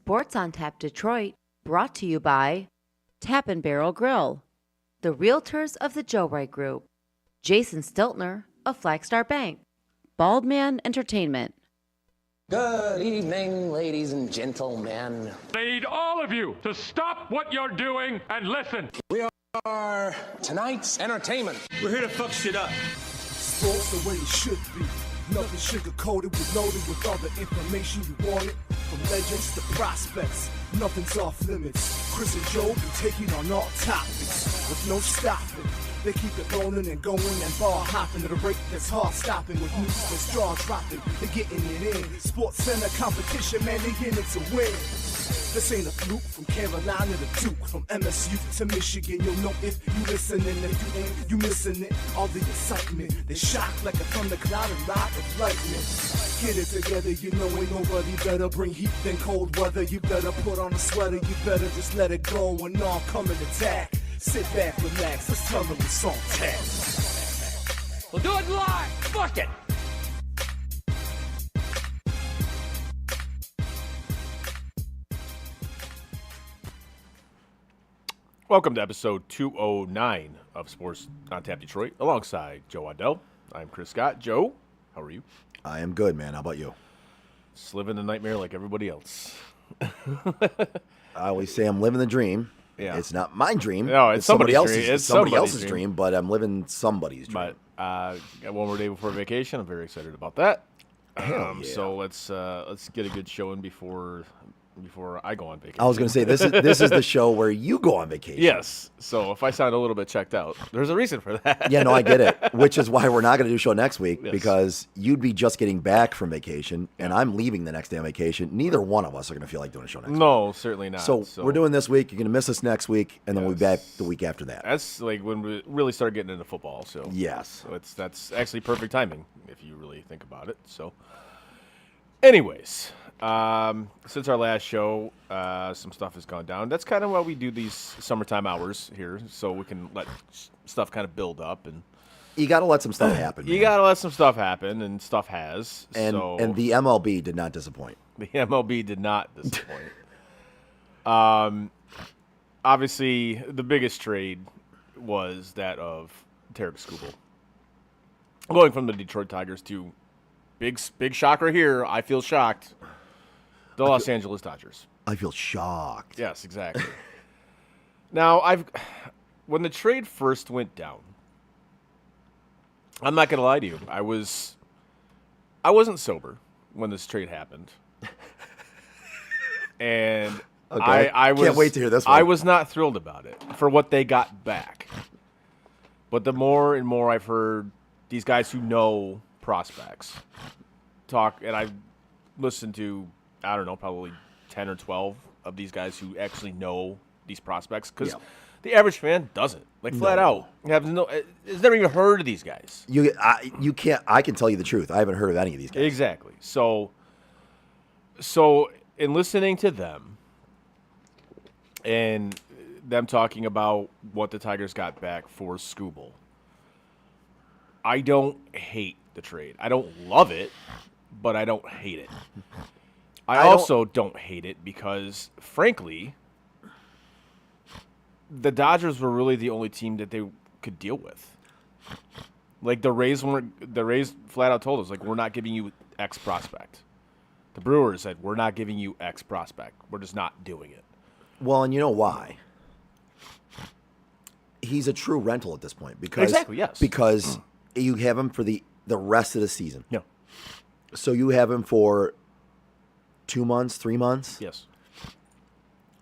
Sports on Tap Detroit, brought to you by Tap and Barrel Grill, the Realtors of the Joe Wright Group, Jason Stiltner of Flagstar Bank, Baldman Entertainment. Good evening, ladies and gentlemen. I need all of you to stop what you're doing and listen. We are tonight's entertainment. We're here to fuck shit up. Sports the way it should be. Nothing sugar-coated, with loaded with all the information you wanted. From legends to prospects, nothing's off limits. Chris and Joe be taking on all topics with no stopping. They keep it rolling and going and ball hopping at a rate that's hard stopping. With news that's jaw dropping, they're getting it in. Sports Center competition, man, they in it to win. This ain't a fluke, from Carolina to Duke, from MSU to Michigan. You'll know if you listening, if you ain't, you missing it. All the excitement, they shock like a thundercloud and ride of lightning. Get it together, you know ain't nobody better. Bring heat than cold weather. You better put on a sweater, you better just let it go and all come and attack. Sit back, relax, let's tell them it's on tap. We'll do it live. Fuck it. Welcome to episode 209 of Sports on Tap Detroit, alongside Joe Waddell. I'm Chris Scott. Joe, how are you? I am good, man. How about you? Just living the nightmare like everybody else. I always say I'm living the dream. Yeah. It's not my dream. No, it's somebody else's dream. dream. It's somebody else's dream, but I'm living somebody's dream. But got one more day before vacation. I'm very excited about that. Hell yeah. So let's get a good show in before before I go on vacation. I was going to say this is the show where you go on vacation. Yes. So if I sound a little bit checked out, there's a reason for that. Yeah, no, I get it. Which is why we're not going to do a show next week Yes. because you'd be just getting back from vacation, and I'm leaving the next day on vacation. Neither one of us are going to feel like doing a show next week. No, certainly not. So we're doing this week. You're going to miss us next week, and then we'll be back Yes. the week after that. That's like when we really start getting into football. So Yes. so that's actually perfect timing if you really think about it. So, anyways, since our last show, some stuff has gone down. That's kind of why we do these summertime hours here, so we can let stuff kind of build up, and You got to let some stuff happen. you man. gotta let some stuff happen, and stuff has. and the MLB did not disappoint. The MLB did not disappoint. Obviously, the biggest trade was that of Tarek Skubal. Going from the Detroit Tigers to big shocker here. I feel shocked. The Los Angeles Dodgers. I feel shocked. Yes, exactly. Now, when the trade first went down, I'm not gonna lie to you. I wasn't sober when this trade happened, and Okay. I was, Can't wait to hear this one. I was not thrilled about it for what they got back. But the more and more I've heard these guys who know prospects talk, and I've listened to, I don't know, probably 10 or 12 of these guys who actually know these prospects, because Yeah. the average fan doesn't. Like, flat out. Has never even heard of these guys. You can't. I can tell you the truth. I haven't heard of any of these guys. Exactly. So in listening to them and them talking about what the Tigers got back for Skubal, I don't hate the trade. I don't love it, but I don't hate it. I also don't hate it because, frankly, the Dodgers were really the only team that they could deal with. Like, the Rays flat out told us, like, we're not giving you X prospect. The Brewers said, we're not giving you X prospect. We're just not doing it. Well, and you know why? He's a true rental at this point because Exactly, yes. Because you have him for the rest of the season. No. So you have him for 2 months, 3 months. Yes.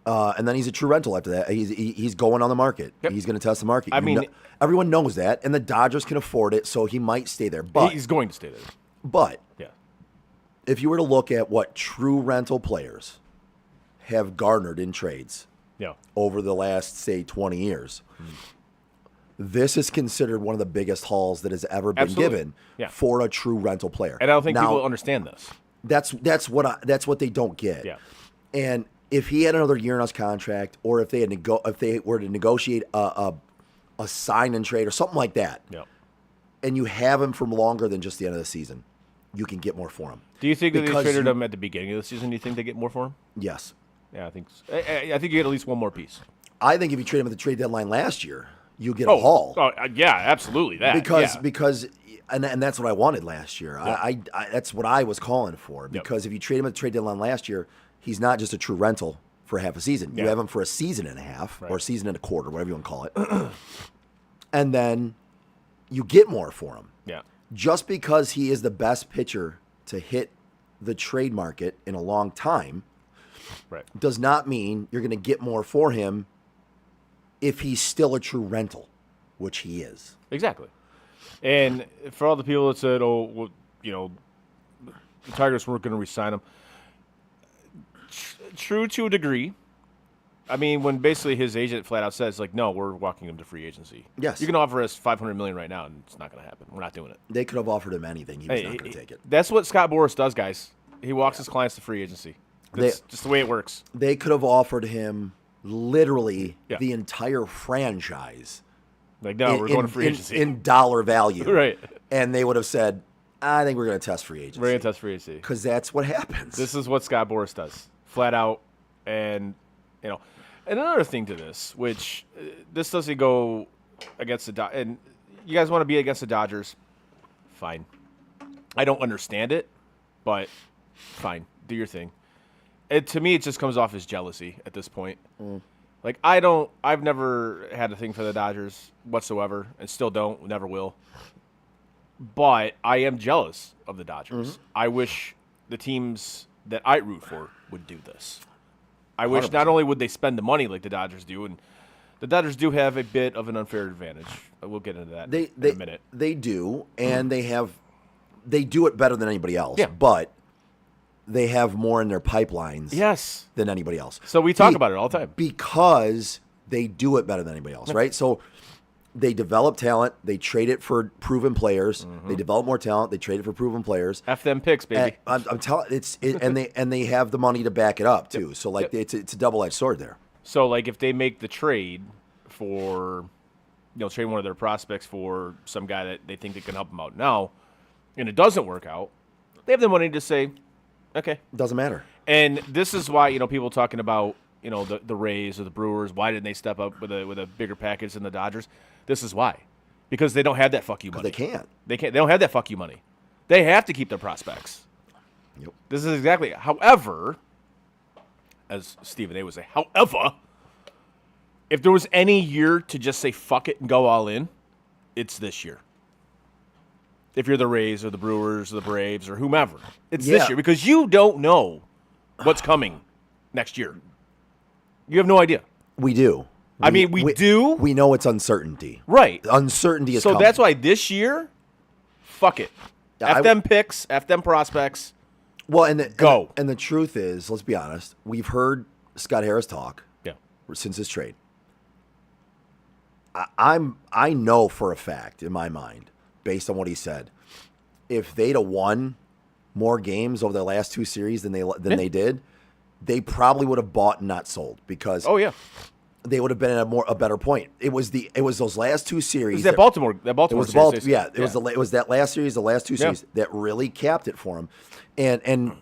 And then he's a true rental after that. He's going on the market. Yep. He's going to test the market. I mean- everyone knows that, and the Dodgers can afford it, so he might stay there. But He's going to stay there. but Yeah. if you were to look at what true rental players have garnered in trades Yeah. over the last, say, 20 years, this is considered one of the biggest hauls that has ever been Absolutely. given Yeah. for a true rental player. And I don't think Now, people understand this. That's what they don't get. Yeah. And if he had another year on his contract, or if they had if they were to negotiate a sign and trade or something like that, Yeah. and you have him for longer than just the end of the season, you can get more for him. Do you think that they Because traded you- him at the beginning of the season? Do you think they get more for him? Yes. Yeah, I think so. I think you get at least one more piece. I think if you trade him at the trade deadline last year, you get a haul. Yeah, absolutely. That Because and that's what I wanted last year. I that's what I was calling for. Because if you trade him at the trade deadline last year, he's not just a true rental for half a season. You Yeah. have him for a season and a half or a Right. season and a quarter, whatever you want to call it. And then you get more for him. Yeah. Just because he is the best pitcher to hit the trade market in a long time Right. does not mean you're going to get more for him if he's still a true rental, which he is. Exactly. And for all the people that said, "Oh, well, the Tigers weren't going to re-sign him," true to a degree. I mean, when basically his agent flat out says, like, "No, we're walking him to free agency." Yes. You can offer us $500 million right now, and it's not going to happen. We're not doing it. They could have offered him anything. He was not going to take it. That's what Scott Boras does, guys. He walks his clients to free agency. That's just the way it works. They could have offered him literally Yeah. the entire franchise Like, no, we're going to free agency. in dollar value. Right. And they would have said, I think we're going to test free agency. We're going to test free agency. Because that's what happens. This is what Scott Boras does, flat out. And, and another thing to this, which this doesn't go against the Dodgers. And you guys want to be against the Dodgers? Fine. I don't understand it, but fine. Do your thing. To me, it just comes off as jealousy at this point. Like, I've never had a thing for the Dodgers whatsoever, and still don't, never will. But I am jealous of the Dodgers. I wish the teams that I root for would do this. I wish not only would they spend the money like the Dodgers do, and the Dodgers do have a bit of an unfair advantage. We'll get into that in a minute. They do, and they do it better than anybody else. Yeah. But they have more in their pipelines than anybody else. So we talk about it all the time. Because they do it better than anybody else, right? So they develop talent. They trade it for proven players. They develop more talent. They trade it for proven players. F them picks, baby. And I'm telling and they have the money to back it up too. So like it's a double-edged sword there. So like if they make the trade for, trade one of their prospects for some guy that they think that can help them out now, and it doesn't work out, they have the money to say, okay, Doesn't matter. And this is why people talking about the Rays or the Brewers, why didn't they step up with a bigger package than the Dodgers? This is why, because they don't have that fuck you money. They can't. They don't have that fuck you money. They have to keep their prospects. Yep. This is exactly. However, as Stephen A would say, however, if there was any year to just say fuck it and go all in, it's this year. If you're the Rays or the Brewers or the Braves or whomever, it's this year because you don't know what's coming next year. You have no idea. We do. We do. We know it's uncertainty. Right. Uncertainty is so coming. that's why this year, fuck it. F them picks, F them prospects. Well, and go. And the truth is, let's be honest, we've heard Scott Harris talk since his trade. I know for a fact in my mind, based on what he said, if they'd have won more games over the last two series than they did, they probably would have bought and not sold because they would have been at a better point. It was those last two series. It was Baltimore series. It was that last series, the last two series that really capped it for him, and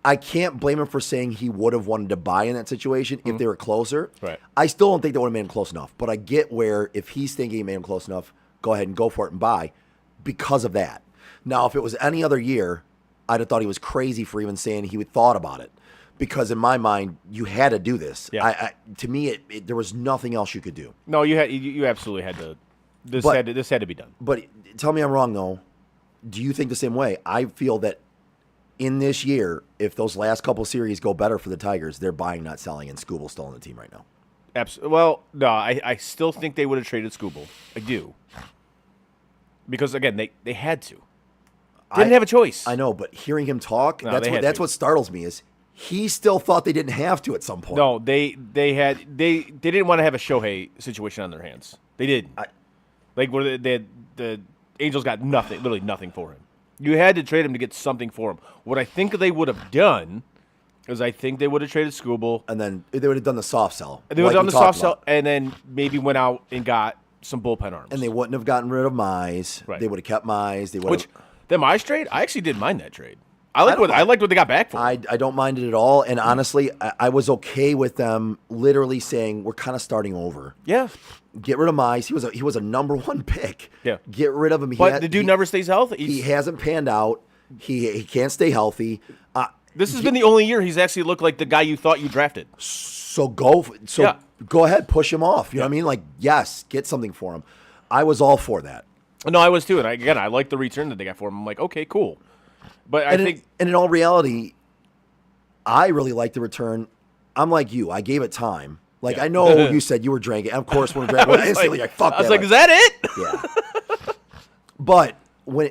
I can't blame him for saying he would have wanted to buy in that situation if they were closer. Right. I still don't think they would have made him close enough, but I get where if he's thinking he made him close enough, go ahead and go for it and buy because of that. Now, if it was any other year, I'd have thought he was crazy for even saying he would thought about it. Because in my mind, you had to do this. Yeah. To me, there was nothing else you could do. No, you absolutely had to. This had to be done. But tell me I'm wrong, though. Do you think the same way? I feel that in this year, if those last couple series go better for the Tigers, they're buying, not selling, and Scooble's still on the team right now. Absolutely. Well, no, I still think they would have traded Scooble. I do. Because, again, they had to. Didn't have a choice. I know, but hearing him talk, No, that's what startles me is he still thought they didn't have to at some point. No, they didn't want to have a Shohei situation on their hands. They didn't. The Angels got nothing, literally nothing for him. You had to trade him to get something for him. What I think they would have done is I think they would have traded Scooble. And then they would have done the soft sell. They would have done the soft sell and then maybe went out and got some bullpen arms. And they wouldn't have gotten rid of Mize. Right. They would have kept Mize. The Mize trade, I actually didn't mind that trade. I liked what they got back for. I don't mind it at all. And honestly, I was okay with them literally saying we're kind of starting over. Yeah. Get rid of Mize. He was a number one pick. Yeah. Get rid of him. But the dude never stays healthy. He hasn't panned out. He can't stay healthy. This has been the only year he's actually looked like the guy you thought you drafted. So go ahead, push him off. You know what I mean? Like, yes, get something for him. I was all for that. No, I was too. And I like the return that they got for him. I'm like, okay, cool. But and in all reality, I really like the return. I'm like you. I gave it time. Like, I know you said you were drinking. Of course, when we're drinking, instantly fuck that. I was like, is that it? Yeah. But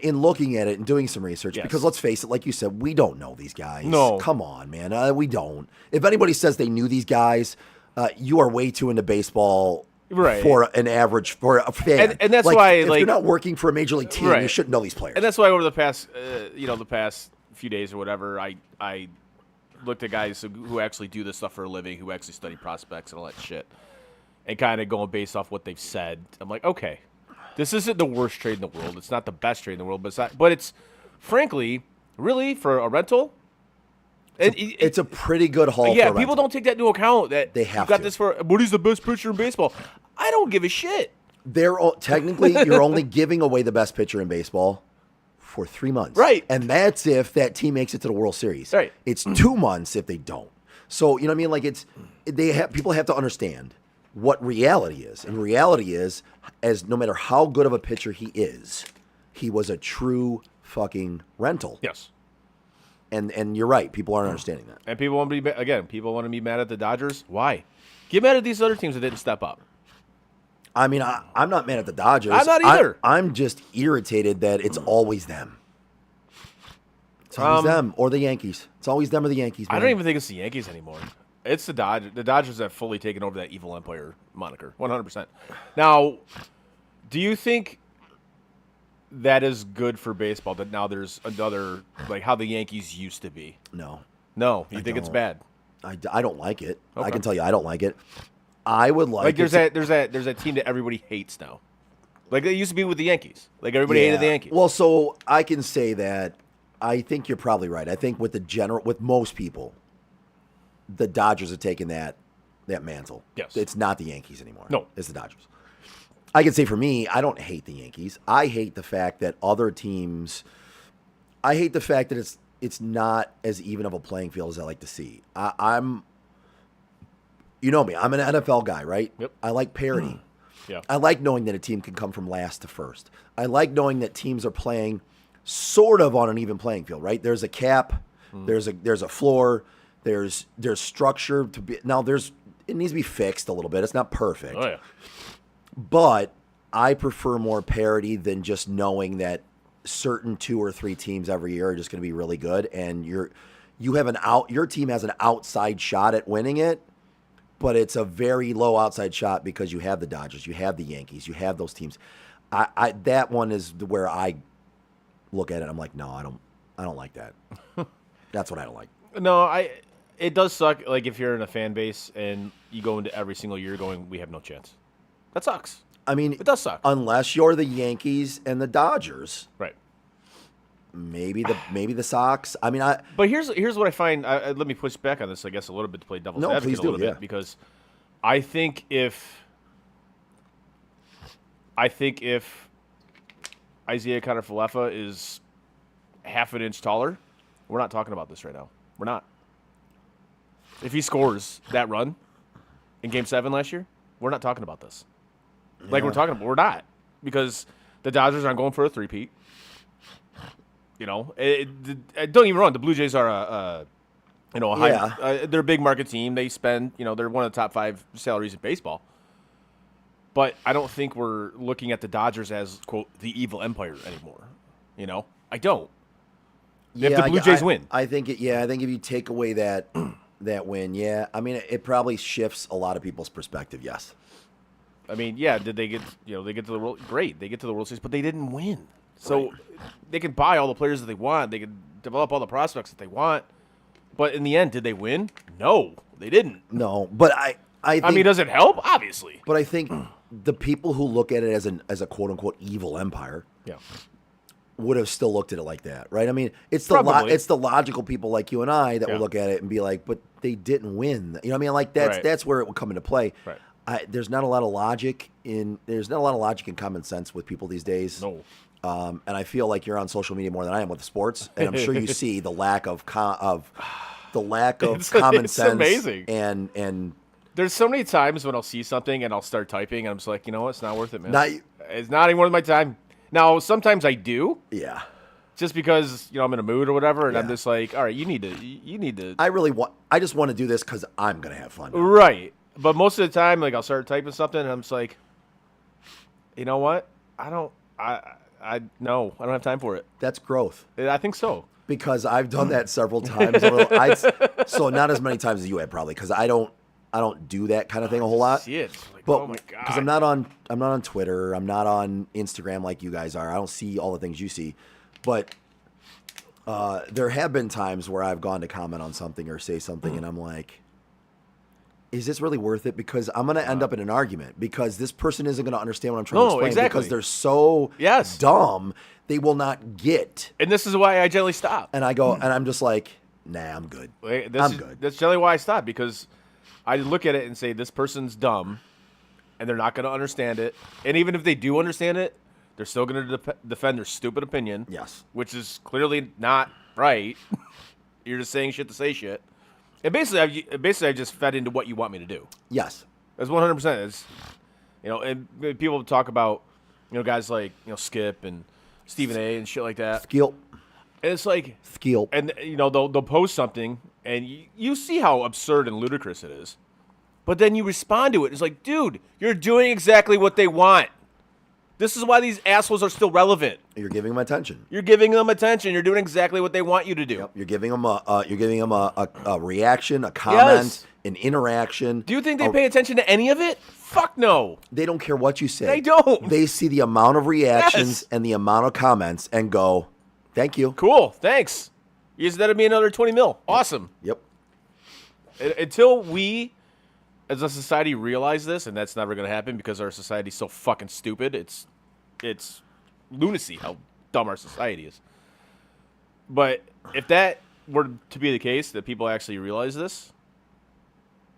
in looking at it and doing some research, because let's face it, like you said, we don't know these guys. No. Come on, man. We don't. If anybody says they knew these guys, you are way too into baseball. Right. For a fan. And that's why, why, if you're not working for a major league team, you shouldn't know these players. And that's why over the past, the past few days or whatever, I looked at guys who actually do this stuff for a living, who actually study prospects and all that shit, and kind of going based off what they've said. I'm like, okay, this isn't the worst trade in the world. It's not the best trade in the world, but it's frankly, really, for a rental, it's a pretty good haul. Yeah, people don't take that into account. That they have you got this for. What is the best pitcher in baseball? I don't give a shit. Technically, you're only giving away the best pitcher in baseball for 3 months, right? And that's if that team makes it to the World Series. Right. It's 2 months if they don't. So you know what I mean? Like people have to understand what reality is, and reality is, as no matter how good of a pitcher he is, he was a true fucking rental. Yes. And you're right. People aren't understanding that. And people want to be people want to be mad at the Dodgers. Why? Get mad at these other teams that didn't step up. I mean, I'm not mad at the Dodgers. I'm not either. I'm just irritated that it's always them. It's always them or the Yankees. It's always them or the Yankees. Man. I don't even think it's the Yankees anymore. It's the Dodgers. The Dodgers have fully taken over that evil empire moniker, 100%. Now, do you think that is good for baseball, that now there's another, like how the Yankees used to be? No. No, you think it's bad? I don't like it. Okay. I can tell you I don't like it. I would like there's that team that everybody hates now. Like it used to be with the Yankees. Like everybody hated the Yankees. Well, so I can say that I think you're probably right. I think with most people, the Dodgers are taking that mantle. Yes. It's not the Yankees anymore. No. It's the Dodgers. I can say for me, I don't hate the Yankees. I hate the fact that other teams – I hate the fact that it's not as even of a playing field as I like to see. I'm – you know me. I'm an NFL guy, right? Yep. I like parity. Yeah. I like knowing that a team can come from last to first. I like knowing that teams are playing sort of on an even playing field, right? There's a cap. There's a floor. There's structure to be – now it needs to be fixed a little bit. It's not perfect. Oh, yeah. But I prefer more parity than just knowing that certain 2 or 3 teams every year are just going to be really good, and your team has an outside shot at winning it, but it's a very low outside shot because you have the Dodgers, you have the Yankees, you have those teams. That one is where I look at it. I'm like, no, I don't like that. That's what I don't like. No, it does suck. Like if you're in a fan base and you go into every single year going, we have no chance. That sucks. I mean, it does suck. Unless you're the Yankees and the Dodgers, right? Maybe the Sox. I mean, But here's what I find. Let me push back on this, I guess, a little bit to play devil's advocate a little bit, because I think if Isaiah Kiner-Falefa is half an inch taller, we're not talking about this right now. We're not. If he scores that run in Game 7 last year, we're not talking about this. Like we're not, because the Dodgers aren't going for a three-peat. You know, don't even wrong. The Blue Jays are they're a big market team. They spend, they're one of the top 5 salaries in baseball. But I don't think we're looking at the Dodgers as, quote, the evil empire anymore. I don't. If the Blue Jays win, I think if you take away that win, I mean, it probably shifts a lot of people's perspective. Yes. I mean, yeah, did they get, they get to the World, great. They get to the World Series, but they didn't win. So they can buy all the players that they want. They can develop all the prospects that they want. But in the end, did they win? No, they didn't. No, but I think, does it help? Obviously. But I think the people who look at it as a quote unquote evil empire, would have still looked at it like that, right? I mean, it's the logical people like you and I that will look at it and be like, but they didn't win. You know what I mean? Like that's where it would come into play. Right. There's not a lot of logic in common sense with people these days. No. And I feel like you're on social media more than I am with sports, and I'm sure you see the lack of common sense. Amazing. And there's so many times when I'll see something and I'll start typing and I'm just like, you know what, it's not worth it, man. It's not even worth my time. Now, sometimes I do. Yeah. Just because, I'm in a mood or whatever, and I'm just like, all right, you need to. I just want to do this because I'm gonna have fun. Right. But most of the time, like, I'll start typing something and I'm just like, you know what? I don't have time for it. That's growth. I think so. Because I've done that several times. So not as many times as you have probably, because I don't do that kind of thing a whole lot. See it. Like, but, oh my god. Because I'm not on Twitter. I'm not on Instagram like you guys are. I don't see all the things you see. But there have been times where I've gone to comment on something or say something, and I'm like, is this really worth it? Because I'm going to end up in an argument because this person isn't going to understand what I'm trying to explain. Exactly. Because they're so dumb, they will not get. And this is why I generally stop. And I go, and I'm just like, nah, I'm good. I'm good. That's generally why I stop, because I look at it and say, this person's dumb, and they're not going to understand it. And even if they do understand it, they're still going to defend their stupid opinion. Yes. Which is clearly not right. You're just saying shit to say shit. And basically, I just fed into what you want me to do. Yes. That's 100%. It's, and people talk about, guys like, Skip and Stephen A. and shit like that. Skip. And it's like, Skill. and they'll post something, and you see how absurd and ludicrous it is, but then you respond to it. It's like, dude, you're doing exactly what they want. This is why these assholes are still relevant. You're giving them attention. You're giving them attention. You're doing exactly what they want you to do. Yep. You're giving them a reaction, a comment, Yes. an interaction. Do you think they pay attention to any of it? Fuck no. They don't care what you say. They don't. They see the amount of reactions Yes. and the amount of comments and go, thank you. Cool. Thanks. You said that'd be another 20 mil. Awesome. Yep. Until we, as a society, realize this, and that's never going to happen because our society's so fucking stupid. It's lunacy how dumb our society is. But if that were to be the case, that people actually realize this,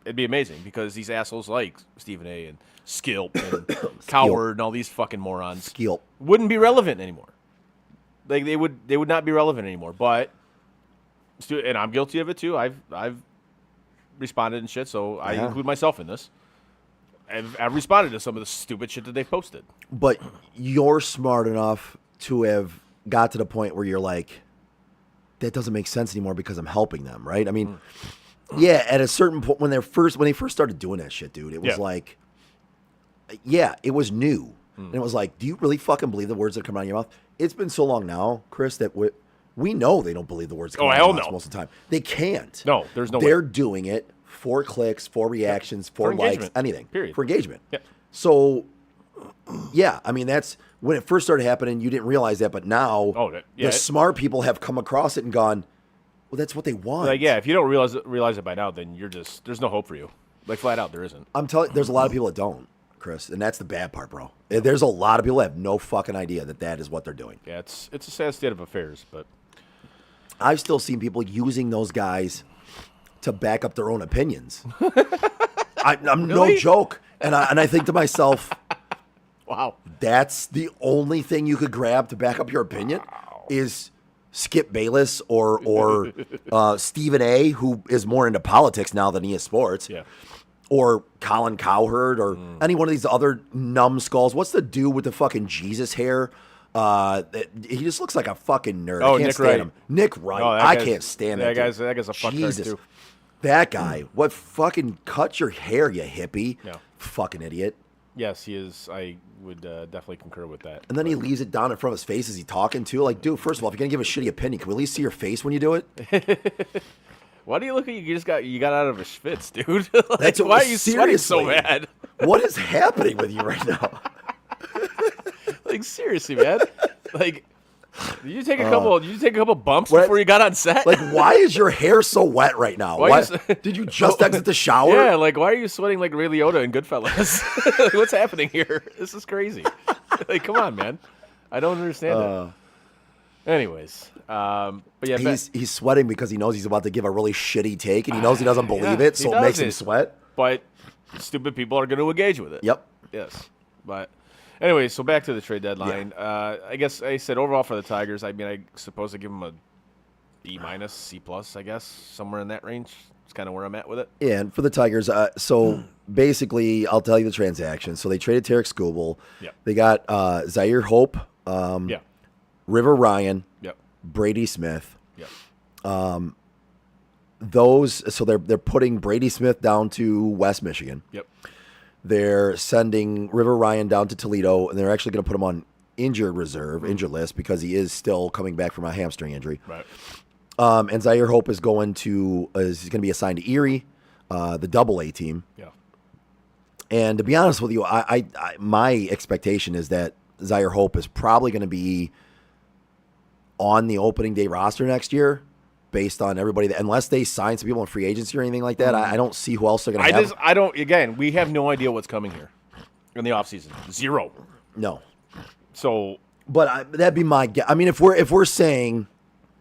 it'd be amazing because these assholes like Stephen A. and Skilp and Coward and all these fucking morons Skill. wouldn't be relevant anymore. Like they would not be relevant anymore. But and I'm guilty of it too. I've responded and shit, so I Yeah. include myself in this. I've responded to some of the stupid shit that they've posted. But you're smart enough to have got to the point where you're like, that doesn't make sense anymore because I'm helping them, right? I mean, yeah, at a certain point when they first started doing that shit, dude, it was Yeah. like, yeah, it was new. And it was like, do you really fucking believe the words that come out of your mouth? It's been so long now, Chris, that we know they don't believe the words that come Oh, out of hell their mouths no. most of the time. They can't. No, there's no way. They're doing it for clicks, for reactions, for likes, engagement. anything. Period. For engagement. Yeah. So, yeah, I mean, that's when it first started happening. You didn't realize that, but now the smart people have come across it and gone, well, that's what they want. Like, yeah, if you don't realize it by now, then there's no hope for you. Like, flat out, there isn't. I'm telling you, there's a lot of people that don't, Chris, and that's the bad part, bro. There's a lot of people that have no fucking idea that is what they're doing. Yeah, it's a sad state of affairs, but I've still seen people using those guys to back up their own opinions. I'm no joke, and I think to myself, wow, that's the only thing you could grab to back up your opinion is Skip Bayless or Stephen A., who is more into politics now than he is sports. Yeah. Or Colin Cowherd or any one of these other numbskulls. What's the dude with the fucking Jesus hair? He just looks like a fucking nerd. Oh, I can't Nick stand Wright. him. Nick Wright. Oh, that I guy's- can't stand that that. guy's a fucktard, Jesus. too. That guy. What fucking cut your hair, you hippie. Yeah. Fucking idiot. Yes, he is. I would definitely concur with that. And then he leaves it down in front of his face as he talking too. Like, dude, first of all, if you're gonna give a shitty opinion, can we at least see your face when you do it? Why do you look like you got out of a schwitz, dude? Like, That's why are you sweating so seriously. bad? What is happening with you right now? Like, seriously, man. Like, did you take a couple bumps what- before you got on set? Like, why is your hair so wet right now? Why Why, is- did you just exit the shower? Yeah, like, why are you sweating like Ray Liotta in Goodfellas? Like, what's happening here? This is crazy. Like, come on, man. I don't understand it. Anyways, but yeah, He's sweating because he knows he's about to give a really shitty take, and he knows he doesn't believe it, so he it makes does him sweat. But stupid people are going to engage with it. Yep. Yes. But anyway, so back to the trade deadline. I guess I said overall for the Tigers, I mean, I suppose I give them a B minus, C plus, I guess, somewhere in that range. It's kind of where I'm at with it. Yeah, and for the Tigers, so basically, I'll tell you the transaction. So they traded Tarek Skubal. Yep. They got Zaire Hope, Yeah. River Ryan, Yep. Brady Smith. Yep. So they're putting Brady Smith down to West Michigan. Yep. They're sending River Ryan down to Toledo, and they're actually going to put him on injured reserve, injured list, because he is still coming back from a hamstring injury. Right. And Zaire Hope is going to be assigned to Erie, the Double A team. Yeah. And to be honest with you, I my expectation is that Zaire Hope is probably going to be on the opening day roster next year, based on everybody that, unless they sign some people in free agency or anything like that. I don't see who else they're going to have. I don't. Again, we have no idea what's coming here in the offseason. Zero. No. So But that'd be my guess. I mean, if we're saying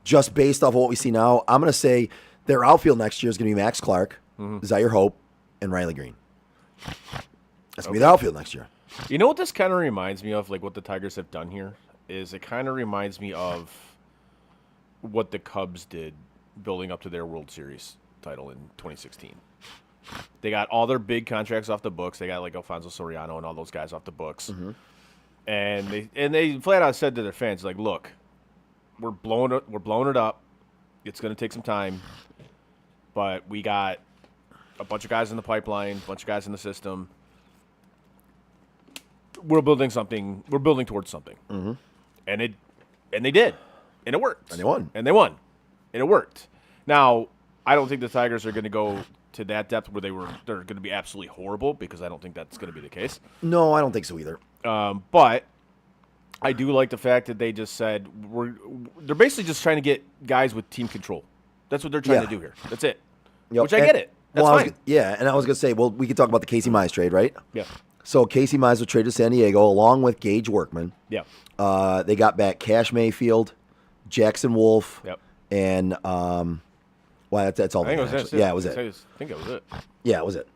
just based off of what we see now, I'm going to say their outfield next year is going to be Max Clark, Zaire Hope, and Riley Green. That's going to be the outfield next year. you know what this kind of reminds me of, like what the Tigers have done here, is it kind of reminds me of what the Cubs did building up to their World Series title in 2016. They got all their big contracts off the books. They got like Alfonso Soriano and all those guys off the books. And they flat out said to their fans, like, look, we're blowing it up. It's going to take some time, but we got a bunch of guys in the pipeline, a bunch of guys in the system. We're building something. We're building towards something, and they did, and it worked, And they won. and it worked. Now, I don't think the Tigers are going to go to that depth where they're going to be absolutely horrible, because I don't think that's going to be the case. No, I don't think so either. But I do like the fact that they just said they're basically just trying to get guys with team control. That's what they're trying to do here. That's it. Yep. Which I get it. That's well, fine. And I was going to say, well, we could talk about the Casey Mize trade, right? Yeah. So Casey Mize was traded to San Diego along with Gage Workman. Yeah. They got back Cash Mayfield, Jackson Wolf, Yep. and that's all. I think it was actually. it. Yeah, it was it. I think that was it. Yeah, it was it.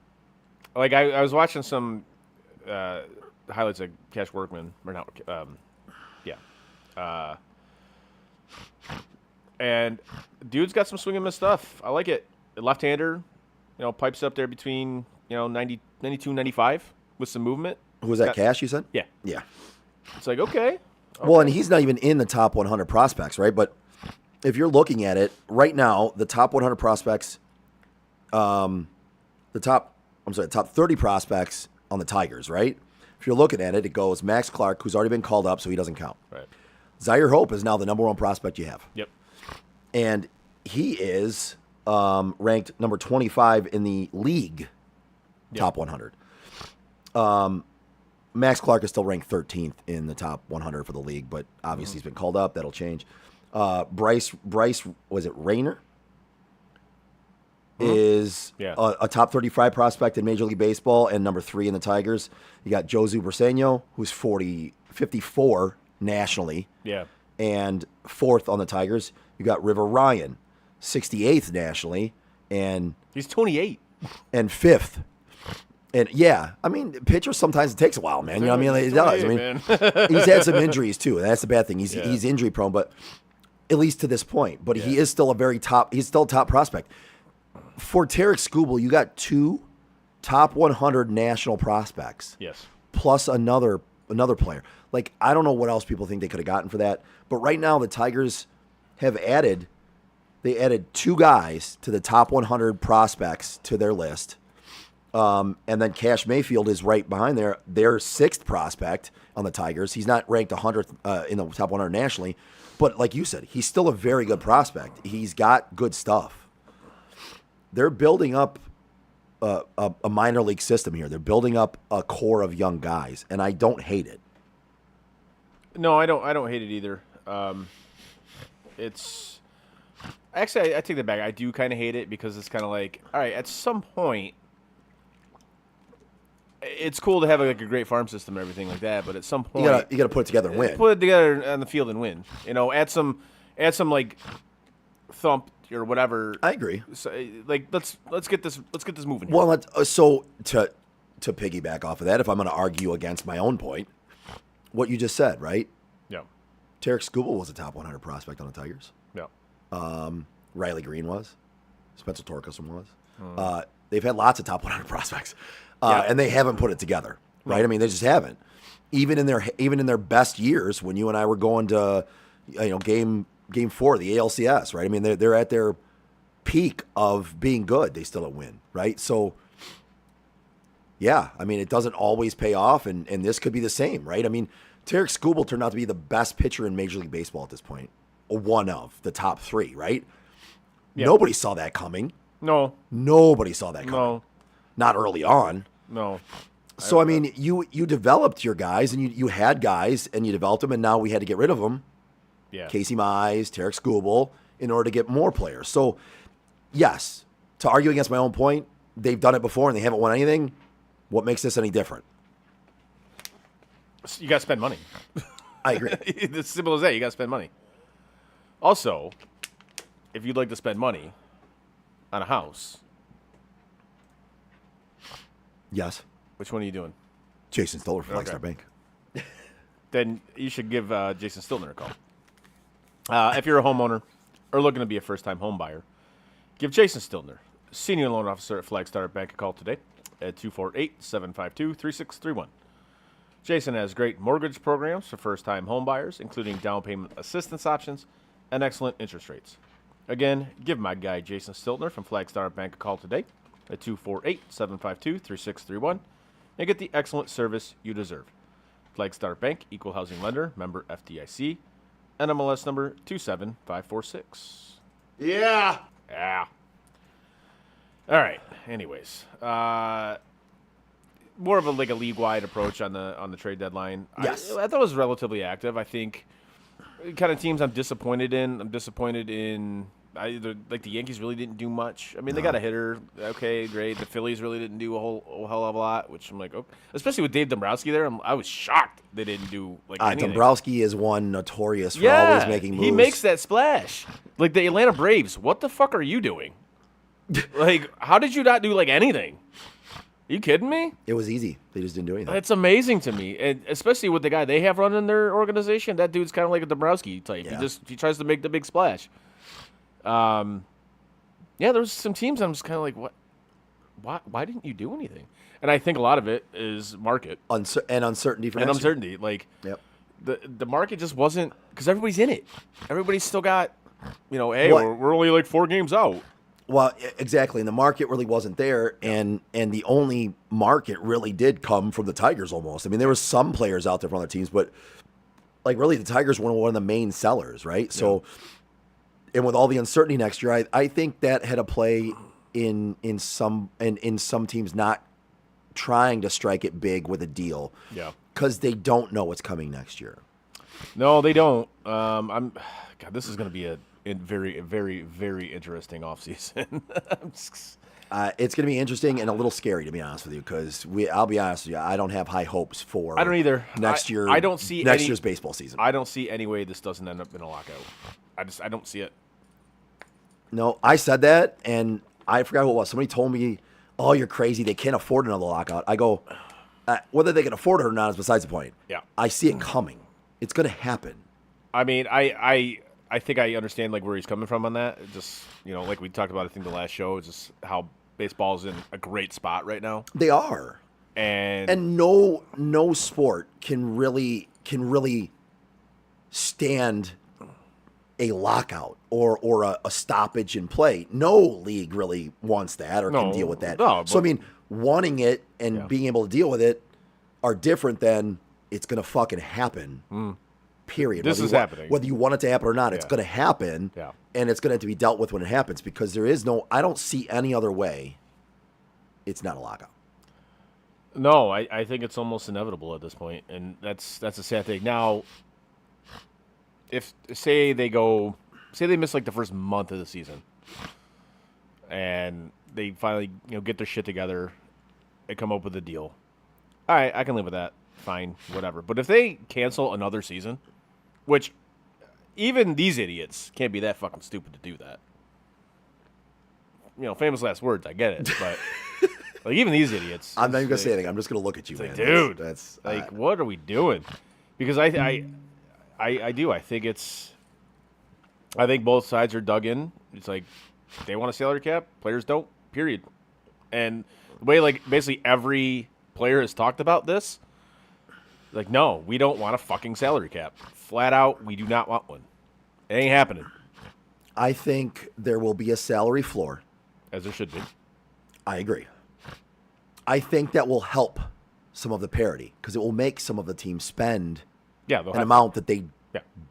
Like I was watching some highlights of Cash Workman, or not, and dude's got some swing and miss stuff. I like it. Left-hander, pipes up there between 90, 92, 95 with some movement. Who was that? Cash, you said? Yeah. Yeah. It's like, okay. Well, and he's not even in the top 100 prospects, right? But if you're looking at it right now, the top 100 prospects, the top 30 prospects on the Tigers, right? If you're looking at it, it goes Max Clark, who's already been called up, so he doesn't count. Right. Zaire Hope is now the number one prospect you have. Yep. And he is ranked number 25 in the league, top 100. Max Clark is still ranked 13th in the top 100 for the league, but obviously he's been called up. That'll change. Bryce, was it Rayner? Is a top 35 prospect in Major League Baseball and number 3 in the Tigers. You got Josu Briseño, who's 54 nationally. Yeah. And 4th on the Tigers. You got River Ryan, 68th nationally, and He's 28. and 5th. And yeah, I mean, pitchers sometimes it takes a while, man. You know what I mean? It does. I mean, he's had some injuries too, and that's the bad thing. He's injury prone, but at least to this point. But he is still he's still a top prospect. For Tarek Skubal, you got 2 top 100 national prospects. Yes. Plus another player. Like, I don't know what else people think they could have gotten for that. But right now the Tigers have added 2 guys to the top 100 prospects to their list. And then Cash Mayfield is right behind their 6th prospect on the Tigers. He's not ranked 100th in the top 100 nationally, but like you said, he's still a very good prospect. He's got good stuff. They're building up a minor league system here. They're building up a core of young guys, and I don't hate it. No, I don't hate it either. It's actually I take that back. I do kind of hate it because it's kind of like, all right, at some point, it's cool to have like a great farm system and everything like that, but at some point You gotta put it together and win. Put it together on the field and win. Add some like thump or whatever. I agree. So, like let's get this moving. Here. Well, so to piggyback off of that, if I'm going to argue against my own point, what you just said, right? Yeah. Tarek Skubal was a top 100 prospect on the Tigers. Yeah. Riley Green was. Spencer Torkelson was. They've had lots of top 100 prospects, and they haven't put it together, right? I mean, they just haven't. Even in their best years, when you and I were going to, game 4, the ALCS, right? I mean, they're at their peak of being good. They still don't win, right? So, yeah, I mean, it doesn't always pay off, and this could be the same, right? I mean, Tarek Skubal turned out to be the best pitcher in Major League Baseball at this point, or one of the top 3, right? Yeah. Nobody saw that coming. No. Nobody saw that coming. No. Not early on. No. So, I mean, you developed your guys, and you had guys, and you developed them, and now we had to get rid of them. Yeah. Casey Mize, Tarek Skubal, in order to get more players. So, yes, to argue against my own point, they've done it before, and they haven't won anything. What makes this any different? You got to spend money. I agree. It's as simple as that. You got to spend money. Also, if you'd like to spend money on a house. Yes. Which one are you doing? Jason Stiller from Flagstar Bank. Then you should give Jason Stillner a call. If you're a homeowner or looking to be a first-time home buyer, give Jason Stillner, Senior Loan Officer at Flagstar Bank, a call today at 248-752-3631. Jason has great mortgage programs for first-time home buyers, including down payment assistance options and excellent interest rates. Again, give my guy Jason Stiltner from Flagstar Bank a call today at 248-752-3631 and get the excellent service you deserve. Flagstar Bank, equal housing lender, member FDIC, NMLS number 27546. Yeah. Yeah. All right. Anyways, more of a league-wide approach on the trade deadline. Yes. I thought it was relatively active. I think kind of teams I'm disappointed in. Like the Yankees really didn't do much. I mean, they got a hitter. Okay, great. The Phillies really didn't do a whole hell of a lot, which I'm like, okay. Especially with Dave Dombrowski there, I was shocked they didn't do like anything. Dombrowski is one notorious for always making moves. He makes that splash. Like the Atlanta Braves, what the fuck are you doing? Like, how did you not do like anything? Are you kidding me? It was easy. They just didn't do anything. It's amazing to me, and especially with the guy they have running their organization. That dude's kind of like a Dombrowski type. Yeah. He tries to make the big splash. Yeah, there was some teams I'm just kind of like, what? Why didn't you do anything? And I think a lot of it is market and uncertainty for and next year. uncertainty. Like, Yep. the market just wasn't, because everybody's in it. Everybody's still got, hey, What? we're only like 4 games out. Well, exactly, and the market really wasn't there, and the only market really did come from the Tigers almost. I mean, there were some players out there from other teams, but like really, the Tigers were one of the main sellers, right? So, and with all the uncertainty next year, I think that had a play in some teams not trying to strike it big with a deal, because they don't know what's coming next year. No, they don't. God, this is going to be a very, very, very interesting offseason. It's going to be interesting and a little scary, to be honest with you, because I'll be honest with you, I don't have high hopes for I don't either. next year. I don't see next year's baseball season. I don't see any way this doesn't end up in a lockout. I don't see it. No, I said that, and I forgot who it was. Somebody told me, "Oh, you're crazy. They can't afford another lockout." I go, whether they can afford it or not is besides the point. Yeah. I see it coming. It's going to happen. I mean, I think I understand like where he's coming from on that. It just like we talked about, I think the last show, is just how baseball is in a great spot right now. They are, and no sport can really stand a lockout or a stoppage in play. No league really wants that or can deal with that. No, so I mean, wanting it and being able to deal with it are different than it's going to fucking happen. Period. This is happening. Whether you want it to happen or not, it's going to happen. Yeah. And it's going to have to be dealt with when it happens, because I don't see any other way. It's not a lockout. No, I think it's almost inevitable at this point, and that's a sad thing. Now, if say they miss like the first month of the season, and they finally get their shit together and come up with a deal, all right, I can live with that. Fine, whatever. But if they cancel another season, which even these idiots can't be that fucking stupid to do that. Famous last words. I get it, but like even these idiots. I'm not even gonna say anything. I'm just gonna look at you, man. Like, dude, that's like, what are we doing? Because I do. I think both sides are dug in. It's like they want a salary cap, players don't. Period. And the way like basically every player has talked about this, like, no, we don't want a fucking salary cap. Flat out, we do not want one. It ain't happening. I think there will be a salary floor. As there should be. I agree. I think that will help some of the parity, because it will make some of the teams spend an amount that they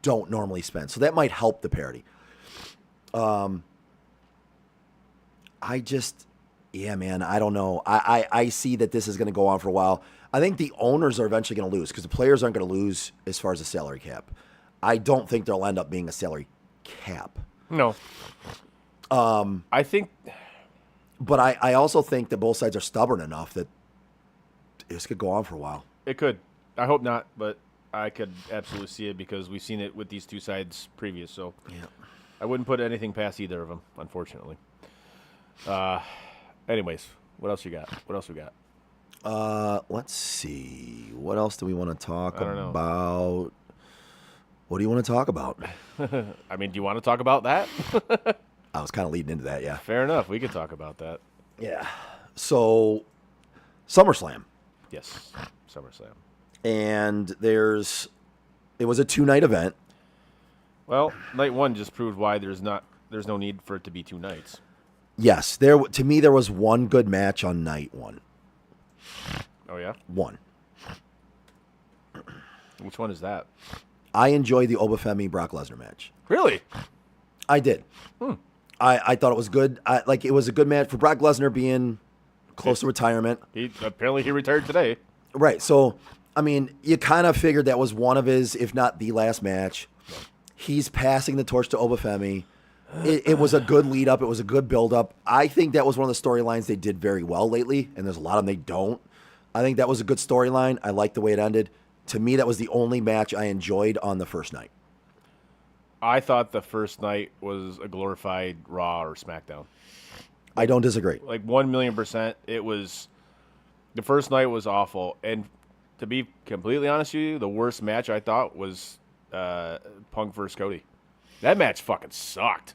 don't normally spend. So that might help the parity. Man, I don't know. I see that this is going to go on for a while. I think the owners are eventually going to lose, because the players aren't going to lose as far as the salary cap. I don't think there'll end up being a salary cap. No. I think... But I also think that both sides are stubborn enough that this could go on for a while. It could. I hope not, but I could absolutely see it, because we've seen it with these two sides previous. So I wouldn't put anything past either of them, unfortunately. Anyways, what else you got? What else we got? Let's see. What else do we want to talk I don't know. about? What do you want to talk about? I mean, do you want to talk about that? I was kind of leading into that, yeah. Fair enough. We could talk about that. Yeah. So, SummerSlam. Yes, SummerSlam. And it was a 2-night event. Well, night one just proved why there's no need for it to be 2 nights. Yes, to me there was one good match on night one. Oh yeah, One. which one is that? I enjoyed the Obafemi Brock Lesnar match. Really? I did. I thought it was good. It was a good match for Brock Lesnar being close to retirement. He retired today. Right. So, I mean, you kind of figured that was one of his, if not the last match. He's passing the torch to Obafemi. It was a good lead up. It was a good build up. I think that was one of the storylines they did very well lately, and there's a lot of them they don't. I think that was a good storyline. I liked the way it ended. To me, that was the only match I enjoyed on the first night. I thought the first night was a glorified Raw or SmackDown. I don't disagree. Like 1,000,000%. It was the first night was awful, and to be completely honest with you, the worst match I thought was Punk versus Cody. That match fucking sucked.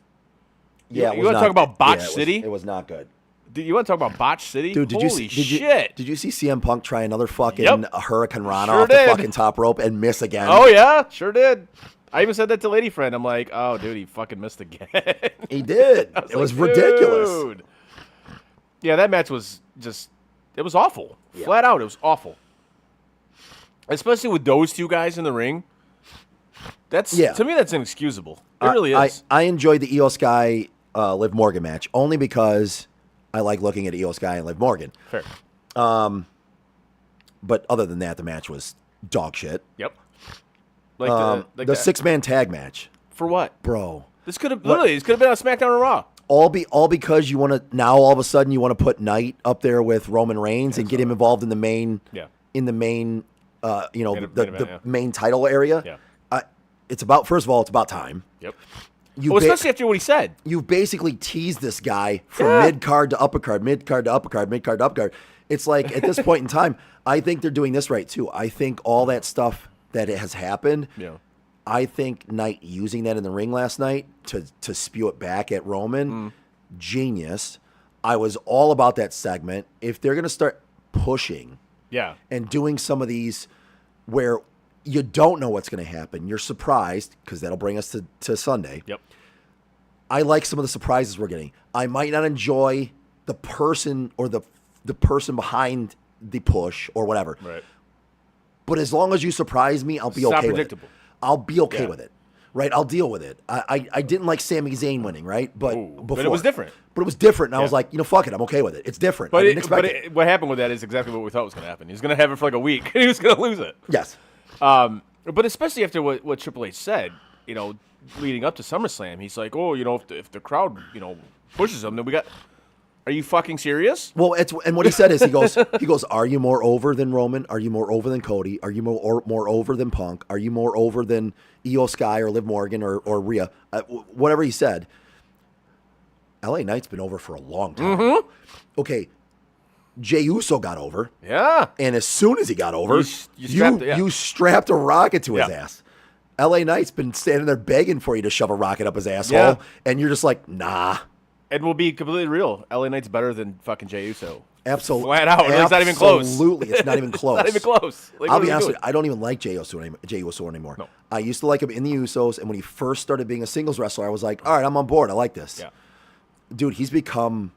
Yeah, you want to talk about Botch it City? It was not good. Dude, you want to talk about Botch City? Dude, Holy shit! Did you see CM Punk try another fucking Yep. Hurricane Rana Sure off the did. fucking top rope and miss again? Oh yeah, sure did. I even said that to lady friend. I'm like, oh dude, he fucking missed again. He did. I was It was like, ridiculous. dude. Yeah, that match was just, it was awful. Yeah. Flat out, it was awful. Especially with those two guys in the ring. To me, that's inexcusable. It really is. I enjoyed the Io Sky Liv Morgan match only because I like looking at Io Sky and Liv Morgan. Fair. But other than that, the match was dog shit. Yep. Like The that- 6-man tag match, for what? bro. This could have been on SmackDown or Raw. All because you want to now all of a sudden you want to put Knight up there with Roman Reigns and get him involved in the main Yeah. main Main the event, yeah. main title area. Yeah. It's about, first of all, it's about time. Yep. You Well, ba- especially after what he said. You've basically teased this guy from Yeah. mid card to upper card, mid card to upper card, mid card to upper card. It's like at this point in time, I think they're doing this right too. I think all that stuff that has happened, Yeah. I think Knight using that in the ring last night to spew it back at Roman, genius. I was all about that segment. If they're gonna start pushing Yeah. and doing some of these where you don't know what's going to happen, you're surprised, because that'll bring us to Sunday. Yep. I like some of the surprises we're getting. I might not enjoy the person or the person behind the push or whatever, Right. but as long as you surprise me, I'll be It's not okay with predictable. it. I'll be okay Yeah. with it, right? I'll deal with it. I didn't like Sami Zayn winning, right? But Ooh, before. but it was different. But it was different, and I was Yeah. like, fuck it, I'm okay with it. It's different. But, I didn't expect it. what happened with that is exactly what we thought was going to happen. He was going to have it for like a week, and he was going to lose it. Yes. But especially after what Triple H said, leading up to SummerSlam, he's like, oh, if the crowd, pushes him, then we got. Are you fucking serious? Well, and what he said is he goes, are you more over than Roman? Are you more over than Cody? Are you more over than Punk? Are you more over than Io Sky or Liv Morgan or Rhea? Whatever he said. LA Knight's been over for a long time. Mm-hmm. Okay, Jey Uso got over, Yeah. and as soon as he got over, You strapped a rocket to his Yeah. ass. LA Knight's been standing there begging for you to shove a rocket up his asshole, Yeah. and you're just like, nah. And we'll be completely real. LA Knight's better than fucking Jey Uso. Absolutely. Flat out. It's not even close. Absolutely. It's not even close. Not even close. Like, I'll what be are we honest with doing? you, I don't even like Jey Uso anymore. No. I used to like him in the Usos, and when he first started being a singles wrestler, I was like, all right, I'm on board. I like this. Yeah. Dude, he's become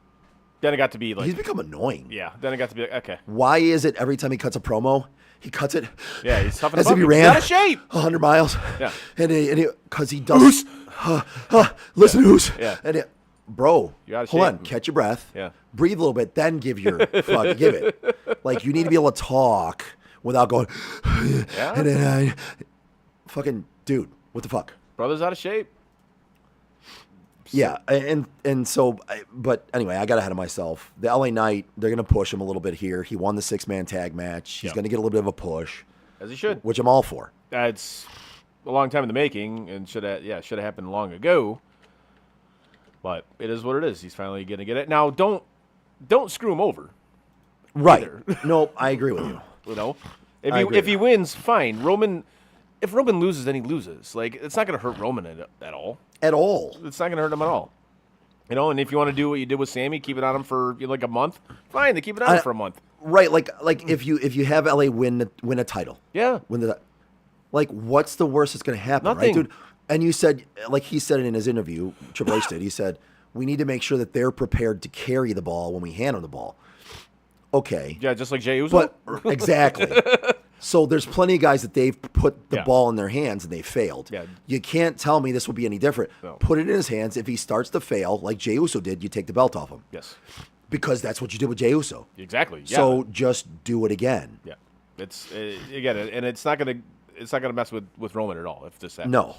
Then it got to be like. annoying. Yeah. Then it got to be like, okay. Why is it every time he cuts a promo, he cuts it Yeah, he's tough as if he He's ran out of shape. 100 miles? Yeah. And because he does. Listen, who's? Yeah. And bro, You're out of hold shape. on, catch your breath. Yeah. Breathe a little bit, then give it. Like, you need to be able to talk without going, Yeah. and then fucking, dude, what the fuck? Brother's out of shape. Yeah, and so, but anyway, I got ahead of myself. The LA Knight, they're going to push him a little bit here. He won the 6-man tag match. He's Yeah. going to get a little bit of a push, As he should. which I'm all for. It's a long time in the making and should have happened long ago. But it is what it is. He's finally going to get it. Now, don't screw him over. Right. Either. No, I agree with you. If I he agree if with he that. wins, fine. If Roman loses, then he loses. Like, it's not going to hurt Roman at all. At all. It's not going to hurt him at all. And if you want to do what you did with Sammy, keep it on him for like a month, fine. They keep it on him for a month. Right, like if you have LA win a title. Yeah. Win the, like, what's the worst that's going to happen, Nothing. right, dude? And you said, like he said it in his interview, Triple H did, he said, we need to make sure that they're prepared to carry the ball when we hand them the ball. Okay. Yeah, just like Jey Uso. But exactly. So there's plenty of guys that they've put the Yeah. ball in their hands and they failed. Yeah. You can't tell me this will be any different. No. Put it in his hands. If he starts to fail, like Jey Uso did, you take the belt off him. Yes. Because that's what you did with Jey Uso. Exactly. Yeah. So just do it again. yeah, it's again, and it's not gonna mess with Roman at all if this happens. No.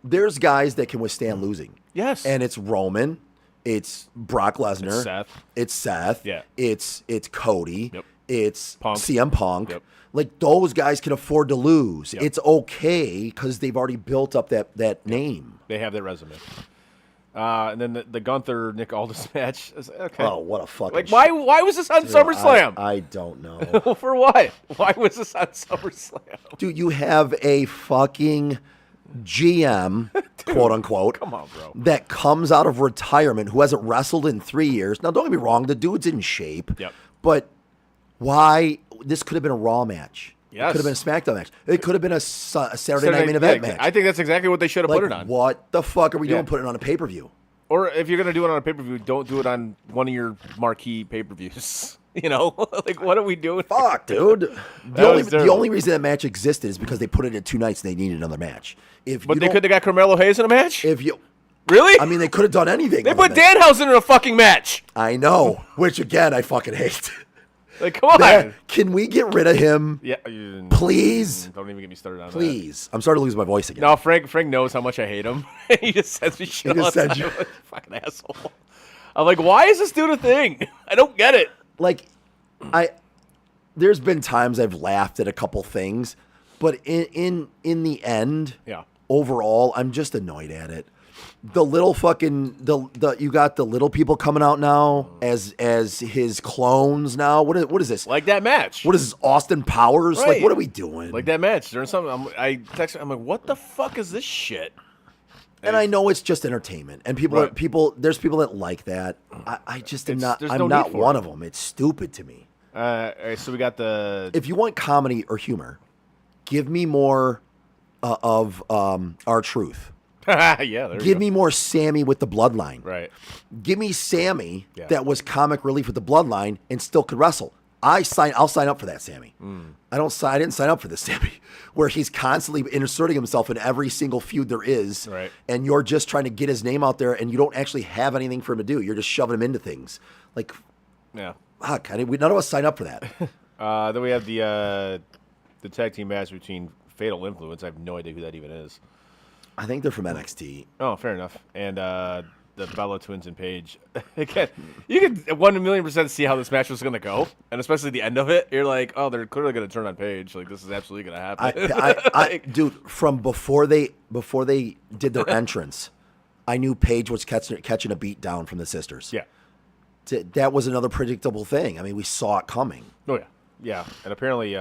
There's guys that can withstand losing. Yes. And it's Roman. It's Brock Lesnar. It's Seth. It's Seth. Yeah. It's Cody. Yep. It's Punk. CM Punk. Yep. Like those guys can afford to lose. Yep. It's okay because they've already built up that name. They have their resume. And then the Gunther Nick Aldis match. Okay. Oh, what a fucking Like why was this on SummerSlam? I don't know. For what? Why was this on SummerSlam? Dude, you have a fucking GM, quote unquote, Come on, bro. that comes out of retirement who hasn't wrestled in 3 years. Now, don't get me wrong, the dude's in shape. Yep. But why? This could have been a Raw match. It Yes. could have been a SmackDown match. It could have been a Saturday Night Main Event match. I think that's exactly what they should have like, put it on. what the fuck are we Yeah. doing putting it on a pay-per-view? Or if you're gonna do it on a pay-per-view, don't do it on one of your marquee pay-per-views. You know, like what are we doing? Fuck, dude. was The terrible. only reason that match existed is because they put it in 2 nights and they needed another match. If But you they don't- could have got Carmelo Hayes in a match. If you, Really? I mean, they could have done anything. they with put it. Danhausen in a fucking match. I know, which again I fucking hate. Like, come on. Man, can we get rid of him, Yeah. please? Don't even get me started on that. Please. I'm starting to lose my voice again. No, Frank knows how much I hate him. He just says me shit He all just the said time. you- Like, fucking asshole. I'm like, why is this dude a thing? I don't get it. Like, there's been times I've laughed at a couple things, but in the end, Yeah. overall, I'm just annoyed at it. The little fucking you got the little people coming out now as his clones now. What is this? Like that match. What is this? Austin Powers? Like, Right. what are we doing? Like that match. There's something. I texted. I'm like, what the fuck is this shit? And I know it's just entertainment, and Right. there's people that like that. I just am It's- not. there's I'm no not need for one it. of them. It's stupid to me. All right, so we got the. If you want comedy or humor, give me more of our truth. Yeah, there you Give go. me more Sammy with the bloodline. Right. Give me Sammy Yeah. that was comic relief with the bloodline and still could wrestle. I'll sign up for that Sammy. I didn't sign up for this Sammy, where he's constantly inserting himself in every single feud there is, Right. and you're just trying to get his name out there, and you don't actually have anything for him to do. You're just shoving him into things. Like, Yeah. fuck, none of us sign up for that. Then we have the tag team match between Fatal Influence. I have no idea who that even is. I think they're from NXT. Oh, fair enough. And the Bella Twins and Paige. Again, you could 1,000,000% see how this match was going to go, and especially the end of it. You're like, oh, they're clearly going to turn on Paige. Like, this is absolutely going to happen. Dude, from before they did their entrance, I knew Paige was catching a beat down from the sisters. Yeah. That was another predictable thing. I mean, we saw it coming. Oh yeah, yeah. And apparently,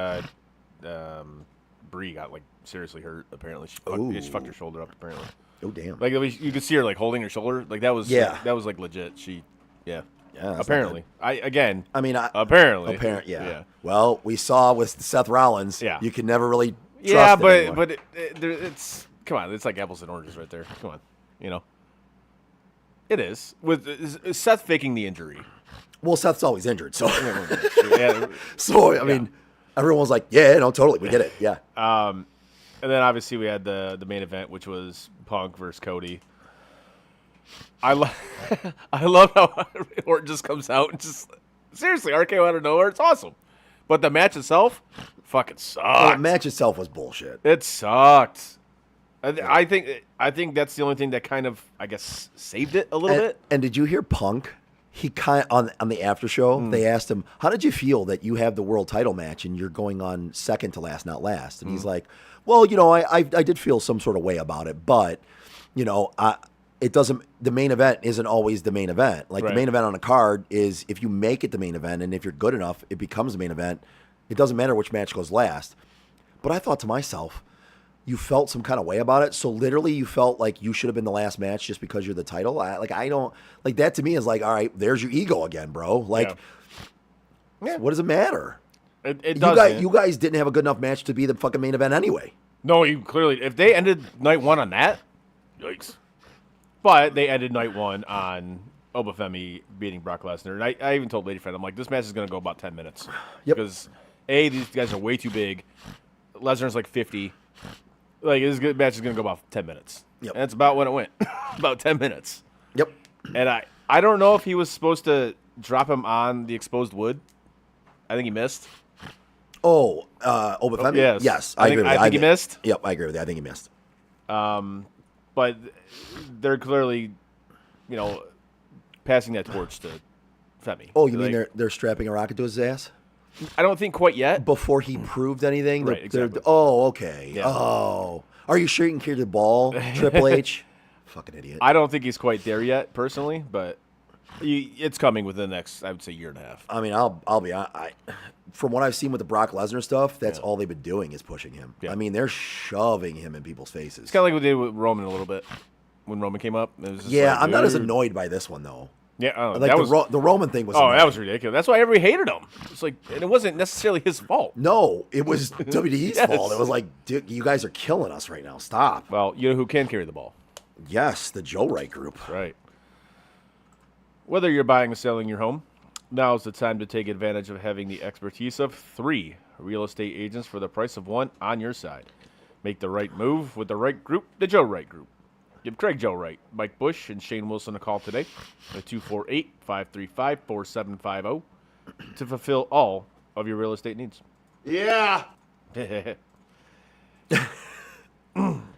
Brie got like seriously hurt. Apparently, she fucked her shoulder up. Apparently, Oh damn! like you could see her like holding her shoulder. Like that was Yeah. that was like legit. Yeah. that's Apparently, apparently. apparently, Yeah. Well, we saw with Seth Rollins. Yeah. You can never really. Yeah, trust it anymore. it's come on. It's like apples and oranges right there. Come on, you know. It is with Seth faking the injury. Well, Seth's always injured, so Yeah. I mean, everyone was like, "Yeah, no, totally, we get it." Yeah. And then obviously we had the main event, which was Punk versus Cody. I love how Orton just comes out and just seriously RKO out of nowhere. It's awesome, but the match itself fucking sucked. Well, the match itself was bullshit. It sucked. I think that's the only thing that kind of I guess saved it a little bit. And did you hear Punk? He kind on the after show, they asked him, "How did you feel that you have the world title match and you're going on second to last, not last?" And he's like, "Well, I did feel some sort of way about it, but it doesn't. The main event isn't always the main event. Like Right. the main event on a card is if you make it the main event, and if you're good enough, it becomes the main event. It doesn't matter which match goes last." But I thought to myself, you felt some kind of way about it. So literally you felt like you should have been the last match just because you're the title. I don't like that. To me is like, all right, there's your ego again, bro. Like, Yeah. what does it matter? It does. You guys didn't have a good enough match to be the fucking main event anyway. No, you clearly. If they ended night one on that, yikes. But they ended night one on Obafemi beating Brock Lesnar. And I even told Lady Friend, I'm like, this match is going to go about 10 minutes. Yep. Because, A, these guys are way too big. Lesnar's like 50. Like, this match is going to go about 10 minutes. Yep. And that's about when it went. About 10 minutes. Yep. And I don't know if he was supposed to drop him on the exposed wood. I think he missed. Oh, Obafemi? Yes. Yes, I agree with you. think he missed. Yep, I agree with you. I think he missed. But they're clearly, passing that torch to Femi. Oh, you mean they're strapping a rocket to his ass? I don't think quite yet. Before he proved anything? Right, exactly. Oh, okay. Yeah. Oh. Are you sure you can carry the ball, Triple H? Fucking idiot. I don't think he's quite there yet, personally, but it's coming within the next, I would say, year and a half. I mean, I'll be honest. From what I've seen with the Brock Lesnar stuff, that's all they've been doing is pushing him. Yeah. I mean, they're shoving him in people's faces. It's kind of like what they did with Roman a little bit when Roman came up. It was just Yeah, like, I'm not as dude. annoyed by this one, though. Yeah, I don't know. Like That was, the Roman thing was oh, annoying. that was ridiculous. That's why everybody hated him. It's like, and it wasn't necessarily his fault. No, it was WWE's Yes. fault. It was like, dude, you guys are killing us right now. Stop. Well, you know who can carry the ball? Yes, the Joe Wright group. Right. Whether you're buying or selling your home, now's the time to take advantage of having the expertise of 3 real estate agents for the price of 1 on your side. Make the right move with the right group, the Joe Wright Group. Give Craig Joe Wright, Mike Bush, and Shane Wilson a call today at 248-535-4750 to fulfill all of your real estate needs. Yeah.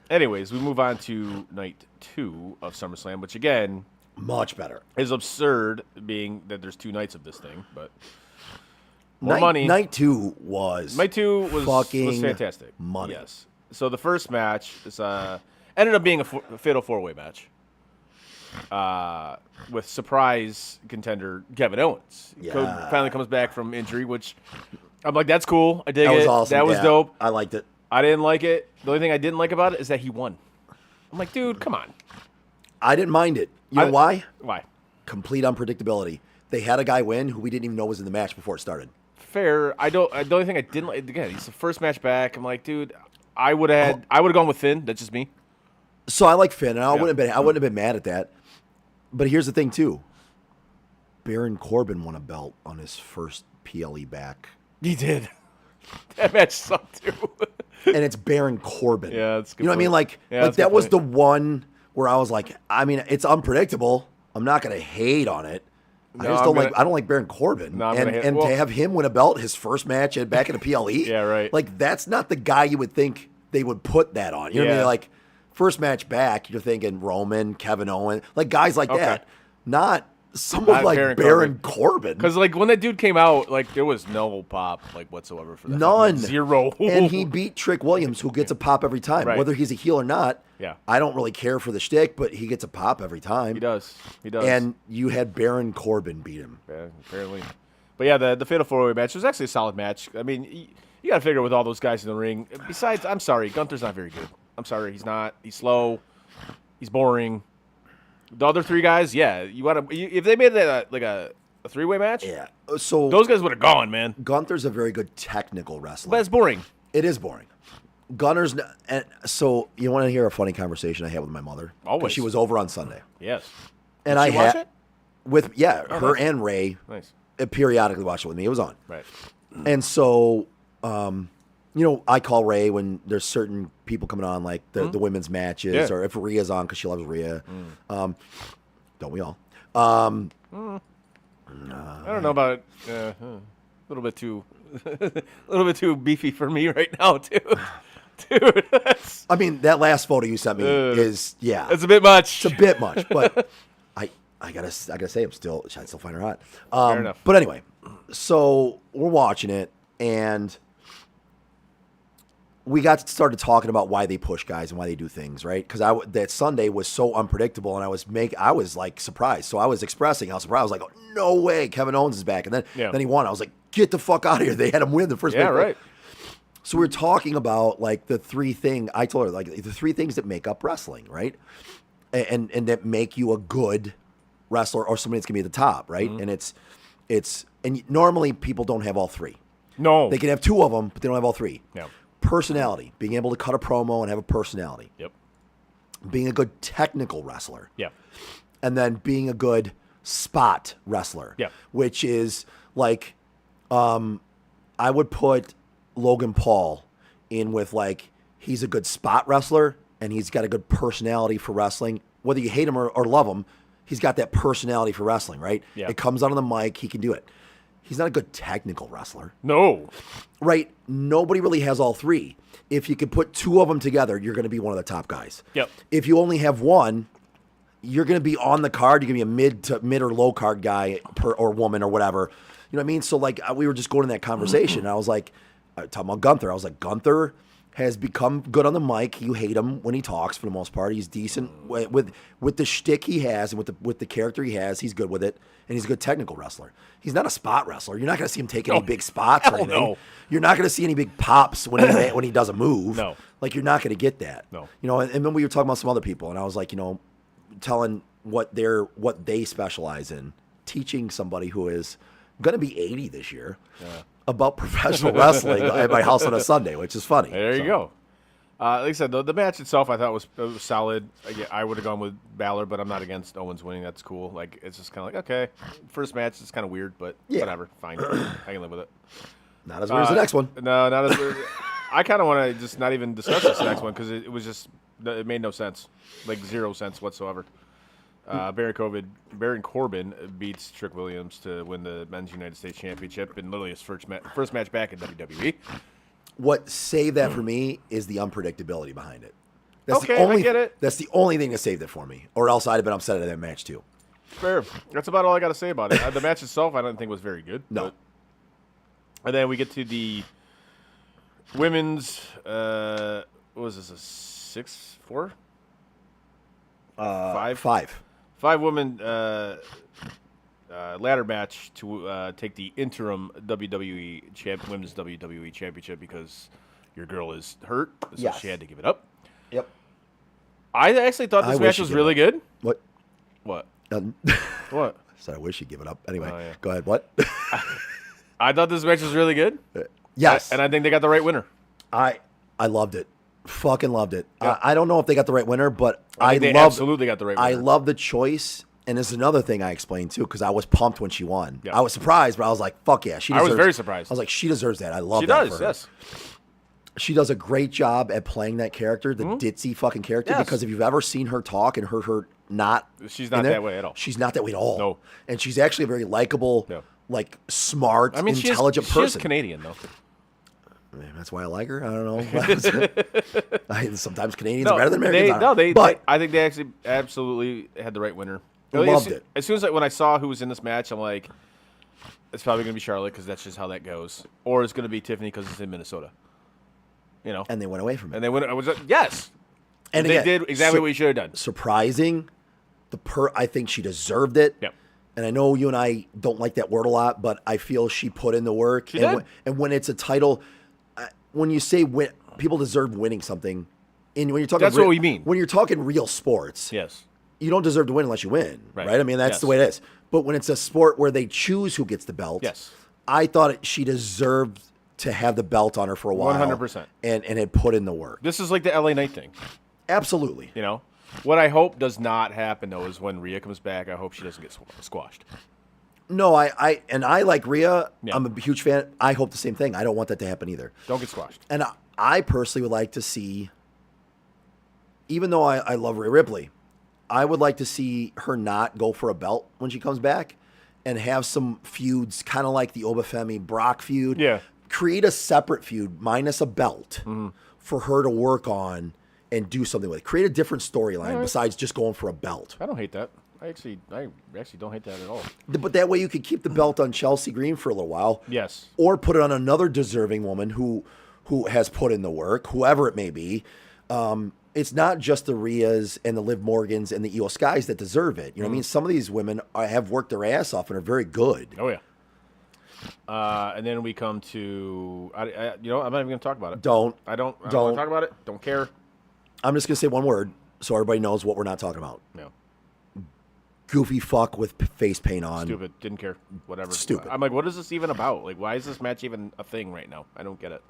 Anyways, we move on to night 2 of SummerSlam, which again Much better. is absurd, being that there's 2 nights of this thing, but more money. Night 2 was Night 2 was fucking fantastic. money. Yes. So the first match is ended up being a fatal 4-way match with surprise contender Kevin Owens. Yeah. Cody finally comes back from injury, which I'm like, that's cool. I dig That it. was awesome. That was Yeah, dope. I liked it. I didn't like it. The only thing I didn't like about it is that he won. I'm like, dude, come on. I didn't mind it. You know why? Why? Complete unpredictability. They had a guy win who we didn't even know was in the match before it started. Fair. The only thing I didn't like, again, he's the first match back. I'm like, dude, I would have gone with Finn. That's just me. So I like Finn, and I Yeah. wouldn't have been mad at that. But here's the thing too. Baron Corbin won a belt on his first PLE back. He did. That match sucked too. And it's Baron Corbin. Yeah, that's a good You know what I mean? point. Like, Yeah, like that's a that good was point. the one where I was like, I mean, it's unpredictable. I'm not gonna hate on it. I No, just I'm don't gonna- like. I don't like Baron Corbin. No, I'm and gonna hate- and well- to have him win a belt, his first match and back in a PLE. Yeah, right. Like that's not the guy you would think they would put that on. You know what I Yeah. mean? Like first match back, you're thinking Roman, Kevin Owens, like guys like Okay. that. Not someone Not like Baron Baron Corbin. Because like when that dude came out, like there was no pop like whatsoever for that. None. Zero. And he beat Trick Williams, who gets a pop every time. Right. Whether he's a heel or not, Yeah. I don't really care for the shtick, but he gets a pop every time. He does. He does. And you had Baron Corbin beat him. Yeah, apparently. But yeah, the fatal 4-way match was actually a solid match. I mean, you got to figure with all those guys in the ring. Besides, I'm sorry, Gunther's not very good. I'm sorry, he's not. He's slow. He's boring. The other 3 guys, yeah, you want to. If they made that like a 3-way match, Yeah. So those guys would have gone, man. Gunther's a very good technical wrestler. But it's boring. It is boring. Gunner's, and so you want to hear a funny conversation I had with my mother? 'Cause Always. She was over on Sunday, Yes. and Did I she watch had it? with her nice. and Ray Nice. periodically watched it with me. It was on, Right. and so I call Ray when there's certain people coming on, like the women's matches, Yeah. or if Rhea's on because she loves Rhea. Don't we all? I don't know about a little bit too, a little bit too beefy for me right now, too. Dude, that's I mean, that last photo you sent me is a bit much. It's a bit much, but I gotta say I still find her hot. Fair enough. But anyway, so we're watching it, and we got started talking about why they push guys and why they do things, right? Because that Sunday was so unpredictable, and I was like surprised. So I was expressing how surprised. I was like, oh, no way, Kevin Owens is back, and then he won. I was like, get the fuck out of here. They had him win the first. Yeah, match. right. So we were talking about like the 3 things. I told her like the 3 things that make up wrestling, right? And that make you a good wrestler or somebody that's gonna be at the top, right? Mm-hmm. And normally people don't have all 3. No. They can have 2 of them, but they don't have all 3. Yeah. Personality, being able to cut a promo and have a personality. Yep. Being a good technical wrestler. Yeah. And then being a good spot wrestler. Yeah. Which is like, I would put Logan Paul in with like, he's a good spot wrestler and he's got a good personality for wrestling. Whether you hate him or love him, he's got that personality for wrestling, right? Yeah. It comes out on the mic, he can do it. He's not a good technical wrestler. No. Right? Nobody really has all three. If you could put two of them together, you're going to be one of the top guys. Yep. If you only have one, you're going to be on the card. You're going to be a mid or low card guy or woman or whatever. You know what I mean? So like we were just going in that conversation. And I was like, talking about Gunther. I was like, Gunther has become good on the mic. You hate him when he talks for the most part. He's decent with the shtick he has and with the character he has. He's good with it, and he's a good technical wrestler. He's not a spot wrestler. You're not going to see him take any big spots or anything. No. You're not going to see any big pops when he does a move. No. Like you're not going to get that. No. You know, and then we were talking about some other people, and I was like, you know, telling what they specialize in, teaching somebody who is going to be 80 this year. Yeah. About professional wrestling at my house on a Sunday, which is funny. There you go. Like I said, the match itself I thought was solid. I would have gone with Balor, but I'm not against Owens winning. That's cool. Like it's just kind of like, okay, first match is kind of weird, but whatever, fine. I can live with it. Not as weird as the next one. No, not as weird. I kind of want to just not even discuss this next one because it was just it made no sense, like 0 sense whatsoever. Baron Corbin beats Trick Williams to win the Men's United States Championship in literally his first match back in WWE. What saved that for me is the unpredictability behind it. I get it. That's the only thing that saved it for me, or else I'd have been upset at that match too. Fair. That's about all I got to say about it. The match itself, I don't think was very good. No. And then we get to the women's. What was this? A 6-4? 5-woman ladder match to take the interim women's WWE championship because your girl is hurt, so she had to give it up. Yep. I actually thought this match was really good. What? What? What? So I wish you'd give it up. Anyway, Oh, yeah. Go ahead. What? I thought this match was really good. Yes. And I think they got the right winner. I loved it. Fucking loved it. Yeah. I don't know if they got the right winner, but I think they absolutely got the right winner. I love the choice. And this is another thing I explained too, because I was pumped when she won. Yeah. I was surprised, but I was like, "Fuck yeah, she deserves." I was very surprised. I was like, "She deserves that." I love She that. does, for her. yes. She does a great job at playing that character, the ditzy fucking character. Yes. Because if you've ever seen her talk and heard her not, She's not in there, that way at all. She's not that way at all. No. And she's actually a very likable, like smart, intelligent she person. is Canadian though. Man, that's why I like her. I don't know. Sometimes Canadians are better than Americans. I think they actually absolutely had the right winner. Loved it. As soon as when I saw who was in this match, I'm like, it's probably going to be Charlotte because that's just how that goes, or it's going to be Tiffany because it's in Minnesota. You know, and they went away from it. And they went. I was yes, and they again, did exactly what you should have done. Surprising. I think she deserved it. Yep. And I know you and I don't like that word a lot, but I feel she put in the work. She did. And when it's a title, when you say people deserve winning something, and when you're talking, that's what we mean. When you're talking real sports, yes, you don't deserve to win unless you win, right? I mean, that's Yes. the way it is. But when it's a sport where they choose who gets the belt, yes, I thought she deserved to have the belt on her for a while, 100%, and had put in the work. This is like the LA Knight thing. Absolutely. You know, what I hope does not happen though is when Rhea comes back, I hope she doesn't get squashed. No, I like Rhea. Yeah. I'm a huge fan. I hope the same thing. I don't want that to happen either. Don't get squashed. And I personally would like to see, even though I love Rhea Ripley, I would like to see her not go for a belt when she comes back and have some feuds, kind of like the Obafemi Brock feud. Yeah. Create a separate feud minus a belt for her to work on and do something with. Create a different storyline besides just going for a belt. I don't hate that. I actually don't hate that at all. But that way you could keep the belt on Chelsea Green for a little while. Yes. Or put it on another deserving woman who has put in the work, whoever it may be. It's not just the Rheas and the Liv Morgans and the Io Skys that deserve it. You know what I mean? Some of these women have worked their ass off and are very good. Oh, yeah. And then we come to, I'm not even going to talk about it. Don't want to talk about it. Don't care. I'm just going to say one word so everybody knows what we're not talking about. No. Goofy fuck with face paint on. Stupid. Didn't care. Whatever. Stupid. I'm like, what is this even about? Like, why is this match even a thing right now? I don't get it.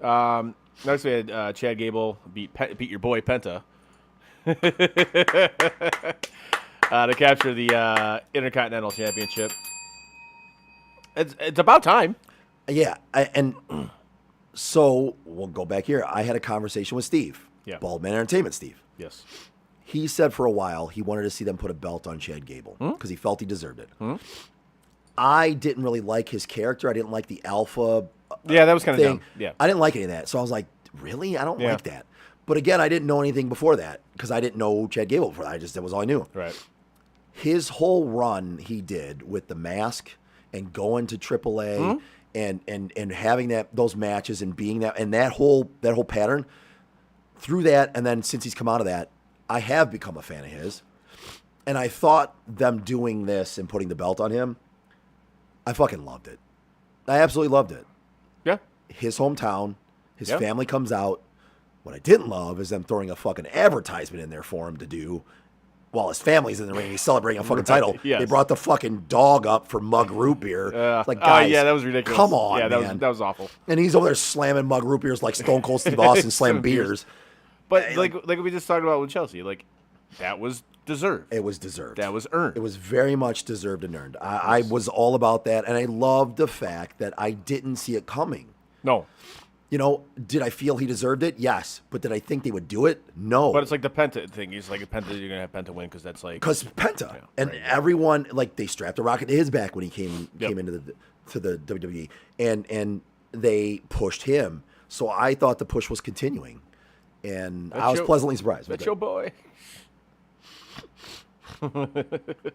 Next we had Chad Gable beat your boy Penta to capture the Intercontinental Championship. It's about time. Yeah, and so we'll go back here. I had a conversation with Steve, Yeah. Baldman Entertainment Steve. Yes. He said for a while he wanted to see them put a belt on Chad Gable because he felt he deserved it. I didn't really like his character. I didn't like the alpha Yeah, that was kind of thing. dumb. Yeah. I didn't like any of that. So I was like, really? I don't Yeah. like that. But again, I didn't know anything before that because I didn't know Chad Gable before. That was all I knew. Right. His whole run he did with the mask and going to AAA and having those matches and being that whole pattern through that, and then since he's come out of that, I have become a fan of his. And I thought them doing this and putting the belt on him, I fucking loved it. I absolutely loved it. Yeah. His hometown, his Yeah. family comes out. What I didn't love is them throwing a fucking advertisement in there for him to do while his family's in the ring. He's celebrating a fucking title. Yes. They brought the fucking dog up for Mug Root Beer. Like, Oh guys, yeah, that was ridiculous. Come on, yeah, man. that was awful. And he's over there slamming Mug Root Beers like Stone Cold Steve Austin slamming beers. But like we just talked about with Chelsea, like that was deserved. It was deserved. That was earned. It was very much deserved and earned. I was all about that, and I loved the fact that I didn't see it coming. No. You know, did I feel he deserved it? Yes. But did I think they would do it? No. But it's like the Penta thing. He's like, Penta, you're gonna have Penta win because that's like Because Penta and everyone, like, they strapped a rocket to his back when he came into the WWE, and they pushed him. So I thought the push was continuing, and I was pleasantly surprised. That's your boy.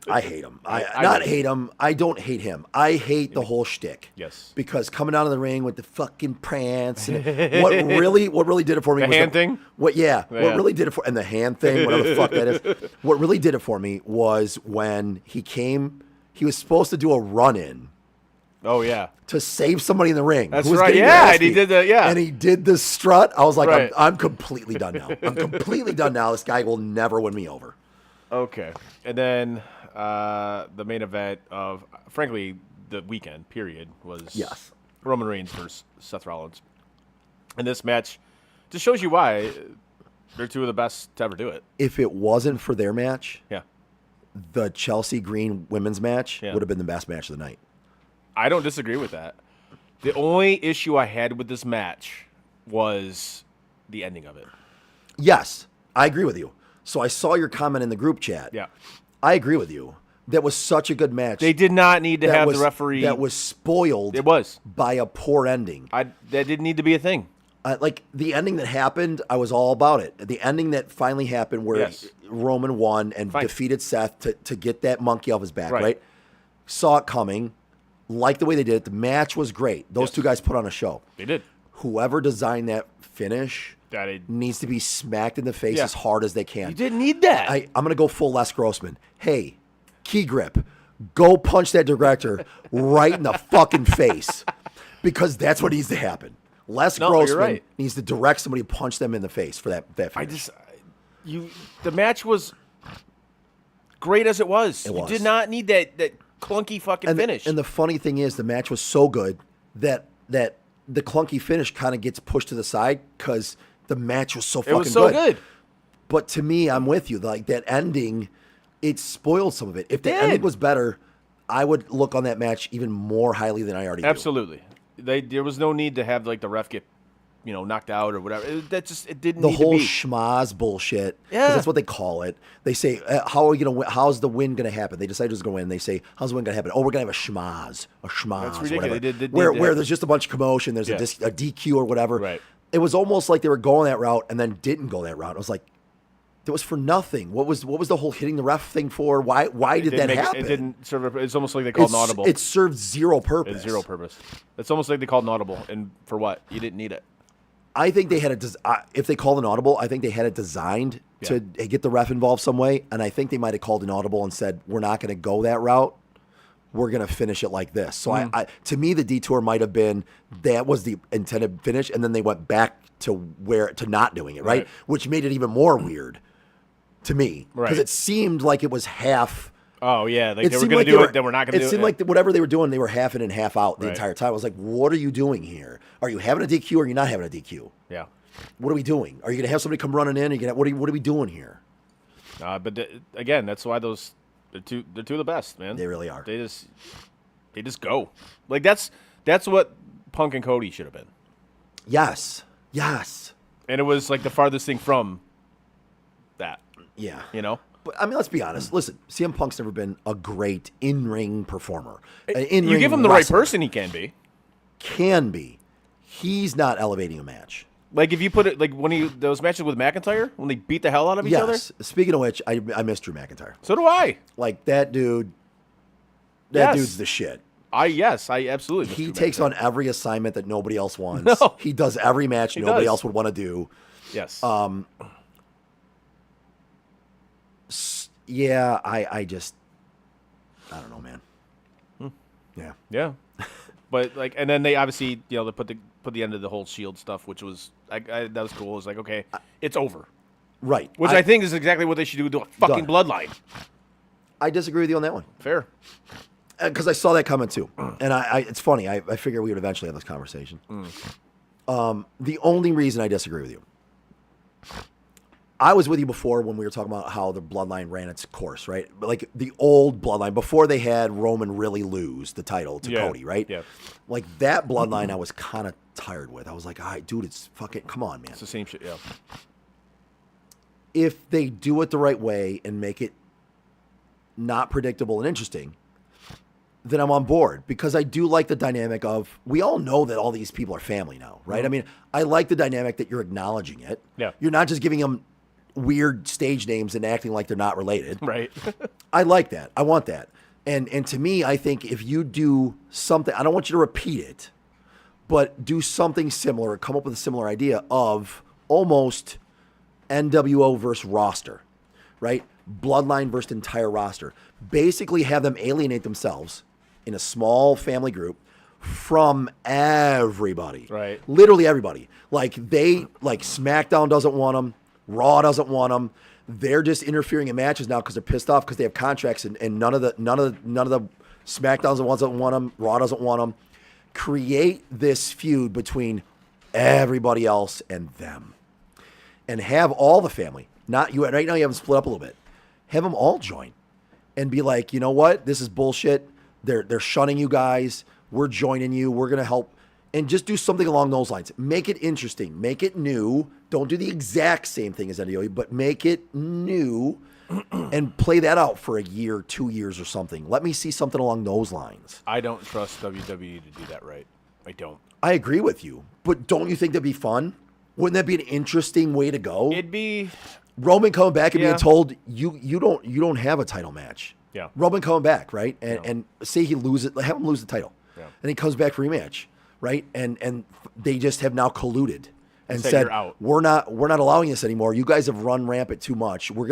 I hate him. I do. hate him. I don't hate him. I hate the whole shtick. Yes. Because coming out of the ring with the fucking prance, and what really did it for me was hand thing? What Yeah. really did it for, and the hand thing, whatever the fuck that is. What really did it for me was when he came. He was supposed to do a run in Oh yeah. to save somebody in the ring. That's who was right, getting yeah, their ass and he beat. did the- yeah. And he did the strut. I was like, Right. I'm completely done now. I'm completely done now. This guy will never win me over. Okay. And then the main event of, frankly, the weekend period was Yes. Roman Reigns versus Seth Rollins. And this match just shows you why they're two of the best to ever do it. If it wasn't for their match, Yeah. the Chelsea Green women's match Yeah. would have been the best match of the night. I don't disagree with that. The only issue I had with this match was the ending of it. Yes, I agree with you. So I saw your comment in the group chat. Yeah. I agree with you. That was such a good match. They did not need to that have was, the referee. That was spoiled It was. by a poor ending. That didn't need to be a thing. Like the ending that happened, I was all about it. The ending that finally happened where Yes. Roman won and Fine. defeated Seth to get that monkey off his back, Right. right? Saw it coming, liked the way they did it. The match was great. Those Yes. two guys put on a show. They did. Whoever designed that finish needs to be smacked in the face Yeah. as hard as they can. You didn't need that. I'm going to go full Les Grossman. Hey, Key Grip, go punch that director right in the fucking face because that's what needs to happen. Les No, you're Grossman right. needs to direct somebody to punch them in the face for that finish. The match was great as it was. It You was. did not need that clunky fucking finish. And the funny thing is, the match was so good that the clunky finish kind of gets pushed to the side because the match was so it fucking was so good. But to me, I'm with you. Like that ending, it spoiled some of it. If the did. ending was better, I would look on that match even more highly than I already do. Absolutely. There was no need to have like the ref get, knocked out or whatever. It didn't The need whole to be. schmaz bullshit. 'Cause Yeah. that's what they call it. They say, "How are we gonna win? How's the win gonna happen?" They decide who's gonna win. They say, "How's the win gonna happen?" Oh, we're gonna have a schmaz, That's whatever. ridiculous. They did where that. there's just a bunch of commotion. There's Yeah. a DQ or whatever. Right. It was almost like they were going that route and then didn't go that route. I was like, that was for nothing. What was the whole hitting the ref thing for? Why did that happen? It didn't serve. It's almost like they called an audible. It served zero purpose. It's zero purpose. It's almost like they called an audible, and for what? You didn't need it. I think they had it. If they called an audible, I think they had it designed to get the ref involved some way. And I think they might have called an audible and said, "We're not going to go that route. We're going to finish it like this." So I, to me, the detour might have been that was the intended finish, and then they went back to not doing it, right? Right. Which made it even more weird to me because Right. it seemed like it was half Oh yeah, like they were seemed going to they do it, then we're not going to do it. It seemed like whatever they were doing, they were half in and half out the Right. entire time. I was like, what are you doing here? Are you having a DQ or are you not having a DQ? Yeah. What are we doing? Are you going to have somebody come running in? What are we doing here? Again, that's why they're two of the best, man. They really are. They just go. Like that's what Punk and Cody should have been. Yes. And it was like the farthest thing from that, Yeah. you know? But I mean, let's be honest. Listen, CM Punk's never been a great in-ring performer. You give him the right person, he can be. Can be. He's not elevating a match. Like if you put it like those matches with McIntyre when they beat the hell out of each other. Yes. Speaking of which, I miss Drew McIntyre. So do I. Like that dude. That Yes. dude's the shit. I absolutely. miss He Drew takes McIntyre. on every assignment that nobody else wants. No. He does every match He nobody does. else would want to do. Yes. Yeah, I don't know, man. Yeah. Yeah, but like, and then they obviously, they put the end of the whole Shield stuff, which was that was cool. It's like, okay, it's over, Right. which I think is exactly what they should do with the fucking Done. Bloodline. I disagree with you on that one. Fair. Because I saw that comment too. And it's funny. I figure we would eventually have this conversation. The only reason I disagree with you, I was with you before when we were talking about how the Bloodline ran its course, right? But like the old Bloodline, before they had Roman really lose the title to Yeah. Cody, right? Yeah. Like that Bloodline I was kind of tired with. I was like, all right, dude, it's fucking, come on, man. It's the same shit. Yeah. If they do it the right way and make it not predictable and interesting, then I'm on board because I do like the dynamic of we all know that all these people are family now, right? I mean, I like the dynamic that you're acknowledging it. Yeah. You're not just giving them weird stage names and acting like they're not related. Right. I like that. I want that. And to me, I think if you do something, I don't want you to repeat it, but do something similar, come up with a similar idea of almost NWO versus roster, right? Bloodline versus entire roster. Basically have them alienate themselves in a small family group from everybody. Right. Literally everybody. Like SmackDown doesn't want them. Raw doesn't want them. They're just interfering in matches now because they're pissed off because they have contracts and none of the SmackDowns the ones that want them. Raw doesn't want them. Create this feud between everybody else and them, and have all the family. Not you. Right now, you have them split up a little bit. Have them all join, and be like, you know what? This is bullshit. They're shunning you guys. We're joining you. We're gonna help. And just do something along those lines. Make it interesting. Make it new. Don't do the exact same thing as NWO, but make it new and play that out for a year, 2 years or something. Let me see something along those lines. I don't trust WWE to do that right. I don't. I agree with you, but don't you think that'd be fun? Wouldn't that be an interesting way to go? It'd be. Roman coming back and Yeah. being told you don't have a title match. Yeah. Roman coming back, right? And say he loses, have him lose the title. Yeah. And he comes back for rematch, right? And they just have now colluded and Said said you're out. we're not allowing this anymore. You guys have run rampant too much. We're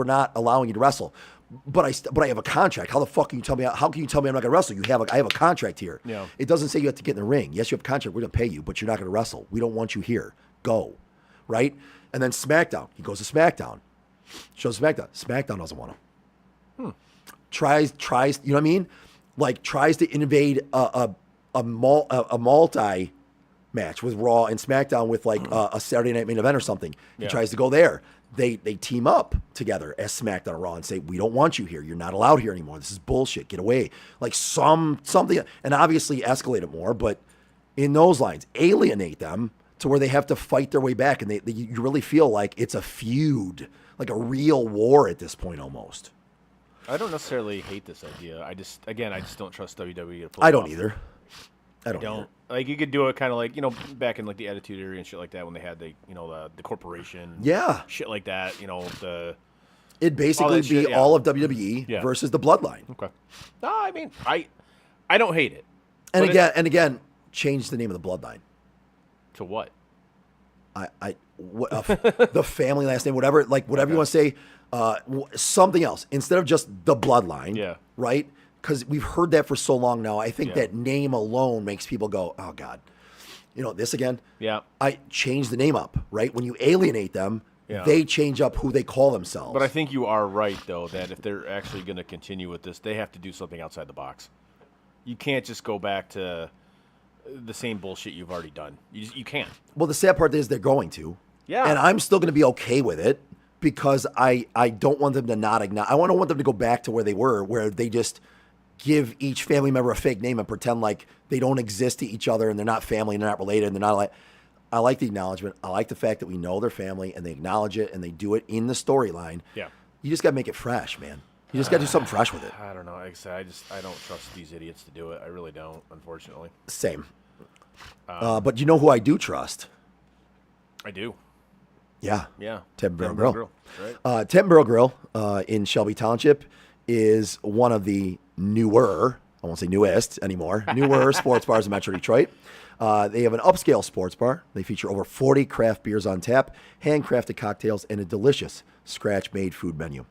not allowing you to wrestle. But I have a contract. How the fuck can you tell me? How can you tell me I'm not going to wrestle? I have a contract here. Yeah. It doesn't say you have to get in the ring. Yes, you have a contract. We're going to pay you, but you're not going to wrestle. We don't want you here. Go, right? And then SmackDown. He goes to SmackDown. Shows SmackDown. SmackDown doesn't want him. Tries. You know what I mean? Like tries to invade a multi match with Raw and SmackDown with like a Saturday Night Main Event or something. He Yeah. tries to go there. They team up together as SmackDown and Raw and say, we don't want you here. You're not allowed here anymore. This is bullshit. Get away. Like something, and obviously escalate it more, but in those lines, alienate them to where they have to fight their way back. And you really feel like it's a feud, like a real war at this point almost. I don't necessarily hate this idea. I just don't trust WWE to pull I it don't off. either. I don't either. Don't like you could do it kind of like back in like the Attitude Era and shit like that when they had the corporation, Yeah. shit like that. It'd basically that be shit, yeah. all of WWE Yeah. versus the Bloodline. Okay. No, I mean I don't hate it. And But again, change the name of the Bloodline. To what? The family last name, whatever you want to say, something else instead of just the Bloodline. Yeah. Right? Because we've heard that for so long now. I think Yeah. that name alone makes people go, "Oh God, this again." Yeah. I change the name up, right? When you alienate them, Yeah. they change up who they call themselves. But I think you are right, though, that if they're actually going to continue with this, they have to do something outside the box. You can't just go back to the same bullshit you've already done. You can't. Well, the sad part is they're going to. Yeah. And I'm still going to be okay with it because I don't want them to not acknowledge. I want them to go back to where they were, where they just give each family member a fake name and pretend like they don't exist to each other and they're not family and they're not related and they're not like. I like the acknowledgement. I like the fact that we know their family and they acknowledge it and they do it in the storyline. Yeah. You just got to make it fresh, man. You just got to do something fresh with it. I don't know. Like I said, I don't trust these idiots to do it. I really don't, unfortunately. Same. But you know who I do trust? I do. Yeah. Yeah. Tap Barrel Barrel Grill. Right. Tap Barrel Grill in Shelby Township is one of the newer, I won't say newest anymore, newer sports bars in Metro Detroit. They have an upscale sports bar. They feature over 40 craft beers on tap, handcrafted cocktails, and a delicious scratch-made food menu.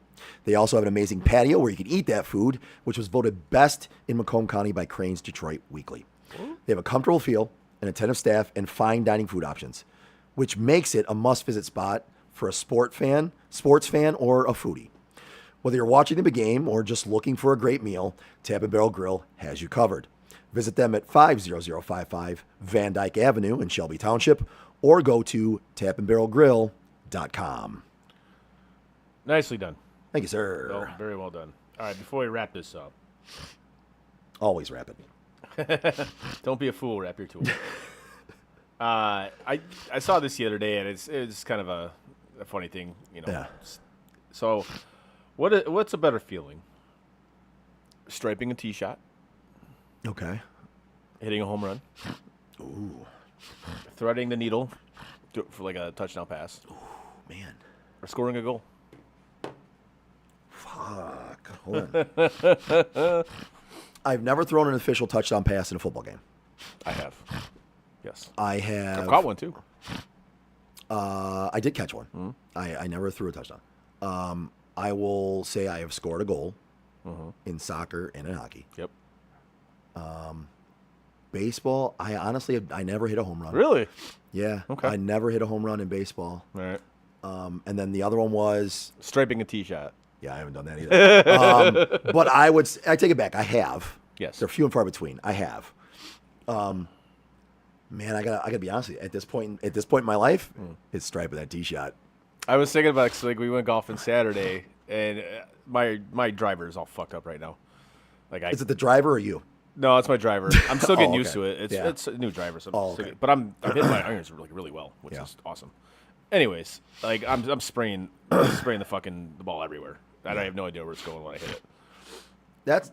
They also have an amazing patio where you can eat that food, which was voted best in Macomb County by Crane's Detroit Weekly. They have a comfortable feel, an attentive staff, and fine dining food options, which makes it a must-visit spot for a sports fan, or a foodie. Whether you're watching the game or just looking for a great meal, Tap and Barrel Grill has you covered. Visit them at 50055 Van Dyke Avenue in Shelby Township or go to tapandbarrelgrill.com. Nicely done. Thank you, sir. Oh, very well done. All right, before we wrap this up, Always rapid. don't be a fool, wrap your tool. I saw this the other day, and it's kind of a funny thing, you know. Yeah. So, what's a better feeling? Striping a tee shot, Okay. hitting a home run, threading the needle for like a touchdown pass, Man. or scoring a goal. Fuck. Hold on. I've never thrown an official touchdown pass in a football game. I have. Yes. I have. I've caught one too. I did catch one. I never threw a touchdown. I will say I have scored a goal in soccer and in hockey. Yep. Baseball, I never hit a home run. Really? Yeah. Okay. I never hit a home run in baseball. All right. And then the other one was, Striping a tee shot. yeah, I haven't done that either. But I take it back. I have. Yes. They're few and far between. I have. Man, I gotta be honest with you. At this point in my life, it's striping that tee shot. I was thinking about it 'cause, like, we went golfing Saturday, and my driver is all fucked up right now. Like, Is it the driver or you? No, it's my driver. I'm still getting Oh, used okay. to it. Yeah. It's a new driver, so Okay. but I'm hitting my irons really well, which Yeah. is awesome. Anyways, like I'm spraying the ball everywhere. I have no idea where it's going when I hit it.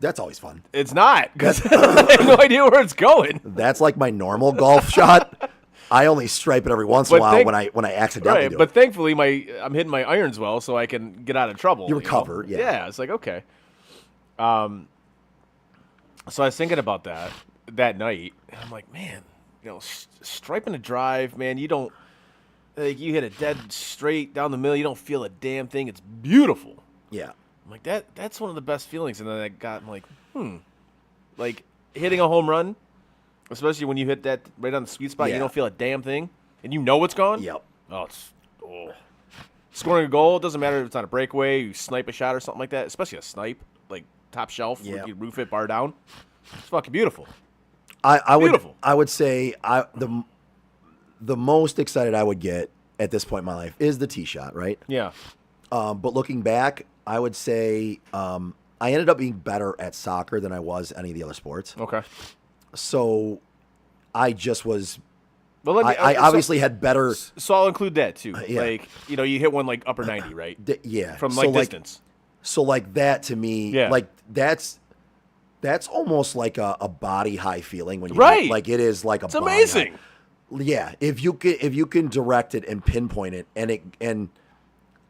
That's always fun. It's not because I have no idea where it's going. That's like my normal golf shot. I only stripe it every once in a while when I accidentally do But it. thankfully, I'm hitting my irons well, so I can get out of trouble. You know? recover, yeah. Yeah, it's like okay. So I was thinking about that night, and I'm like, man, striping a drive, man, you don't like you hit it dead straight down the middle. You don't feel a damn thing. It's beautiful. Yeah. I'm like that's one of the best feelings. And then I'm like, like hitting a home run, especially when you hit that right on the sweet spot, Yeah. you don't feel a damn thing, and you know it's gone. Yep. Scoring a goal, it doesn't matter if it's on a breakaway, you snipe a shot or something like that, especially a snipe, like top shelf, where Yep. you roof it bar down. It's fucking beautiful. I Beautiful. would say the most excited I would get at this point in my life is the tee shot, right? Yeah. But looking back, I would say I ended up being better at soccer than I was any of the other sports. Okay. So I just was. But let me, I obviously had better. So I'll include that too. Yeah. Like you hit one like upper 90, right? Yeah. From So, like distance. So like that to me, Yeah. like that's almost like a body high feeling when you Right. like it is like a. It's body amazing. high. Yeah, if you can direct it and pinpoint it, and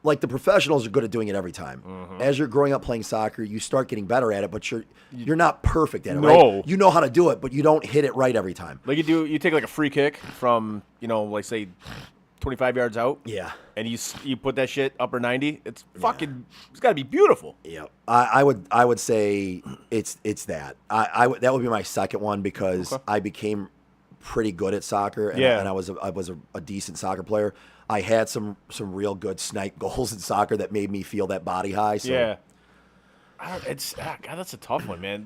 like the professionals are good at doing it every time. Mm-hmm. As you're growing up playing soccer, you start getting better at it, but you're not perfect at it. No. Right? You know how to do it, but you don't hit it right every time. Like you take like a free kick from like say 25 yards out. Yeah. And you put that shit upper 90. It's fucking. It's got to be beautiful. Yeah, I would say it's that. That would be my second one because Okay. I became pretty good at soccer, and, Yeah. and I was a decent soccer player. I had some real good snipe goals in soccer that made me feel that body high. So Yeah. God, that's a tough one, man.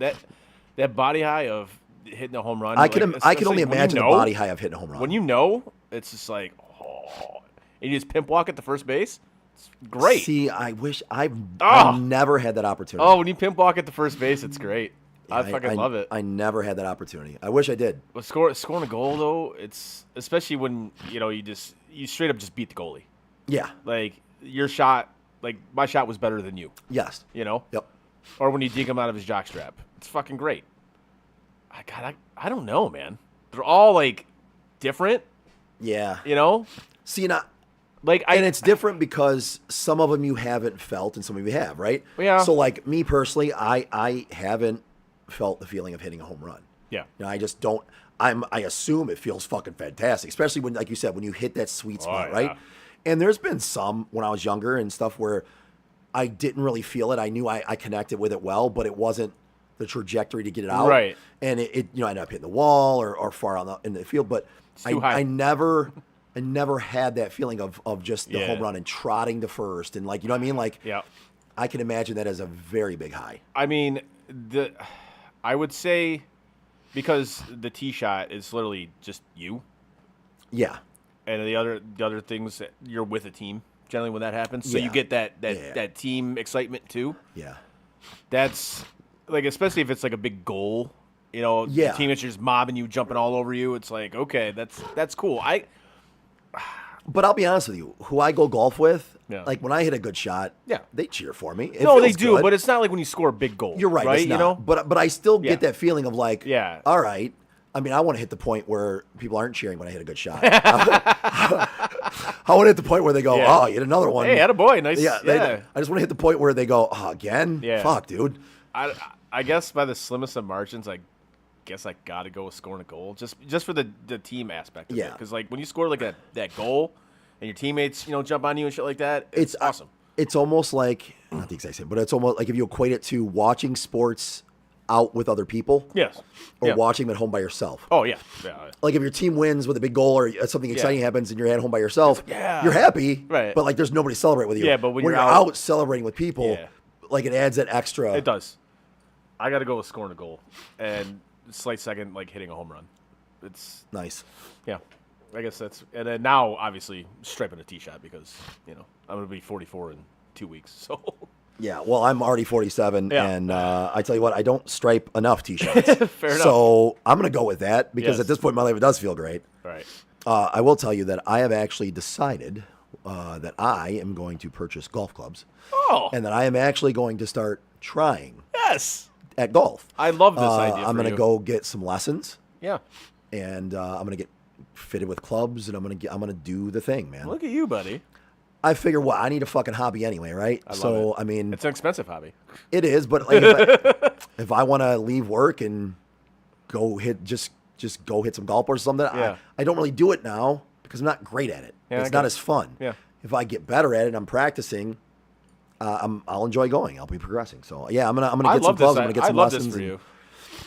That body high of hitting a home run. I can only especially when you imagine the know- body high of hitting a home run. When you know, it's just like, oh, and you just pimp walk at the first base. It's great. See, I wish I've Oh. never had that opportunity. Oh, when you pimp walk at the first base, it's great. Yeah, I fucking love it. I never had that opportunity. I wish I did. But scoring a goal though, it's especially when you straight up just beat the goalie. Yeah. Like your shot, like my shot was better than you. Yes. You know. Yep. Or when you deke him out of his jockstrap, it's fucking great. I don't know, man. They're all like different. Yeah. You know. See, not. And it's different because some of them you haven't felt and some of you have, right? Yeah. So, like me personally, I haven't felt the feeling of hitting a home run. Yeah. You know, I just don't. I assume it feels fucking fantastic, especially when, like you said, when you hit that sweet spot, yeah. right? And there's been some when I was younger and stuff where I didn't really feel it. I knew I connected with it well, but it wasn't the trajectory to get it out. Right. And it I ended up hitting the wall or far in the field, but too high. I never had that feeling of just the Yeah. home run and trotting to first and, like, you know what I mean? Like, Yeah. I can imagine that as a very big high. I mean, I would say because the tee shot is literally just you, Yeah. and the other things that you're with a team generally when that happens, so Yeah. you get that Yeah. team excitement too. Yeah. That's like, especially if it's like a big goal, you know, Yeah. the team is just mobbing you, jumping all over you. It's like, okay, that's cool. But I'll be honest with you, who I go golf with, Yeah. like when I hit a good shot, Yeah. they cheer for me. It No, they feels do, good. but it's not like when you score a big goal. You're right. Right? It's not. You know. But I still Yeah. get that feeling of like, Yeah. all right. I mean, I want to hit the point where people aren't cheering when I hit a good shot. I want to hit the point where they go, Yeah. oh, you hit another one. Hey, attaboy, nice. Yeah. I just want to hit the point where they go, oh, again? Yeah. Fuck, dude. I guess by the slimmest of margins, I guess I got to go with scoring a goal just for the team aspect of it. Yeah. Because like when you score like that goal and your teammates jump on you and shit like that, it's awesome. It's almost like, not the exact same, but it's almost like if you equate it to watching sports out with other people Yes. or Yeah. watching them at home by yourself. Oh yeah. Yeah. Like if your team wins with a big goal or something exciting happens and you're at home by yourself, Yeah. you're happy, Right. but like there's nobody to celebrate with you. Yeah, but when you're you're out celebrating with people, Yeah. like it adds that extra. It does. I got to go with scoring a goal and slight second like hitting a home run. It's Nice. yeah. I guess that's and then now obviously striping a tee shot because I'm gonna be 44 in 2 weeks. So Yeah, well, I'm already 47, Yeah. and I tell you what, I don't stripe enough t-shirts. Fair enough. So I'm going to go with that because Yes. at this point in my life, it does feel great. all right. I will tell you that I have actually decided that I am going to purchase golf clubs, Oh and that I am actually going to start trying yes. at golf. I love this idea. I'm going to go get some lessons, Yeah. and I'm going to get fitted with clubs, and I'm going to do the thing, man. Look at you, buddy. I figure, well, I need a fucking hobby anyway, right? I love So it. I mean, It's an expensive hobby. it is, but like if I want to leave work and go hit just go hit some golf or something, Yeah. I don't really do it now because I'm not great at it. Yeah, I It's get not it. as fun. Yeah. If I get better at it and I'm practicing, I'll enjoy going. I'll be progressing. So yeah, I'm gonna I get some love clubs. this. I'm gonna get I some love lessons. this for and- you.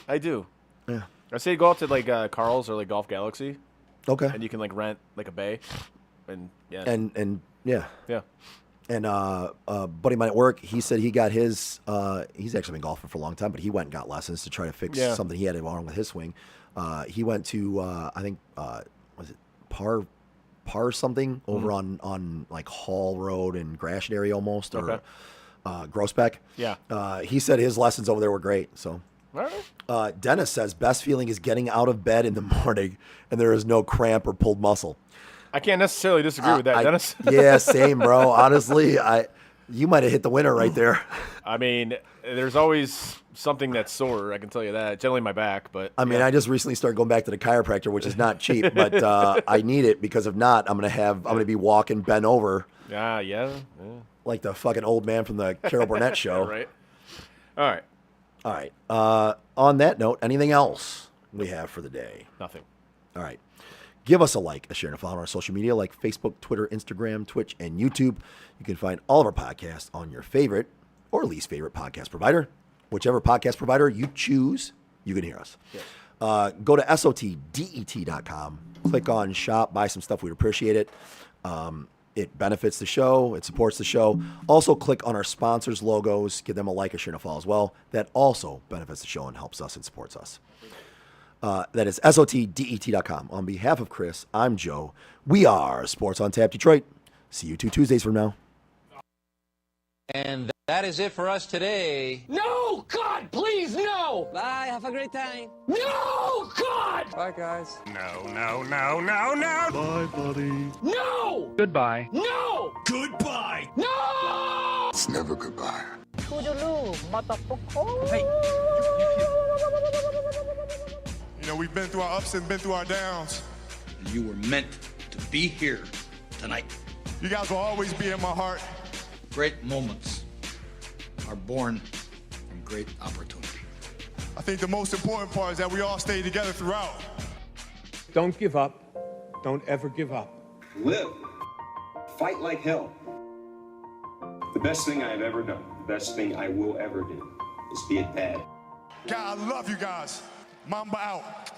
I do. Yeah. I say go out to like Carl's or like Golf Galaxy, Okay. and you can like rent like a bay, and yeah, And yeah. yeah. And a buddy of mine at work, he said he got his. He's actually been golfing for a long time, but he went and got lessons to try to fix Yeah. something he had wrong with his swing. He went to I think was it Par something over on like Hall Road and Gratiot area almost, or Okay. Grossbeck. Yeah. He said his lessons over there were great. So All right. Dennis says best feeling is getting out of bed in the morning and there is no cramp or pulled muscle. I can't necessarily disagree with that, Dennis. Yeah, same, bro. Honestly, you might have hit the winner right there. I mean, there's always something that's sore. I can tell you that. Generally, my back, but I mean, I just recently started going back to the chiropractor, which is not cheap, but I need it because if not, I'm gonna be walking bent over yeah. like the fucking old man from the Carol Burnett show. Right. All right. All right. On that note, anything else we have for the day? Nothing. All right. Give us a like, a share, and a follow on our social media like Facebook, Twitter, Instagram, Twitch, and YouTube. You can find all of our podcasts on your favorite or least favorite podcast provider. Whichever podcast provider you choose, you can hear us. Yes. Go to SOTDET.com. Click on shop, buy some stuff. We'd appreciate it. It benefits the show. It supports the show. Also, click on our sponsors' logos. Give them a like, a share, and a follow as well. That also benefits the show and helps us and supports us. That is SOTDET.com. On behalf of Chris, I'm Joe. We are Sports on Tap Detroit. See you 2 Tuesdays from now. And that is it for us today. No! God, please, no! Bye, have a great time. No! God! Bye, guys. No, no, no, no, no! Bye, buddy. No! Goodbye. No! Goodbye. No! It's never goodbye. You know, we've been through our ups and been through our downs. You were meant to be here tonight. You guys will always be in my heart. Great moments are born from great opportunity. I think the most important part is that we all stay together throughout. Don't give up. Don't ever give up. Live. Fight like hell. The best thing I have ever done, the best thing I will ever do, is be a dad. God, I love you guys. Mamba out.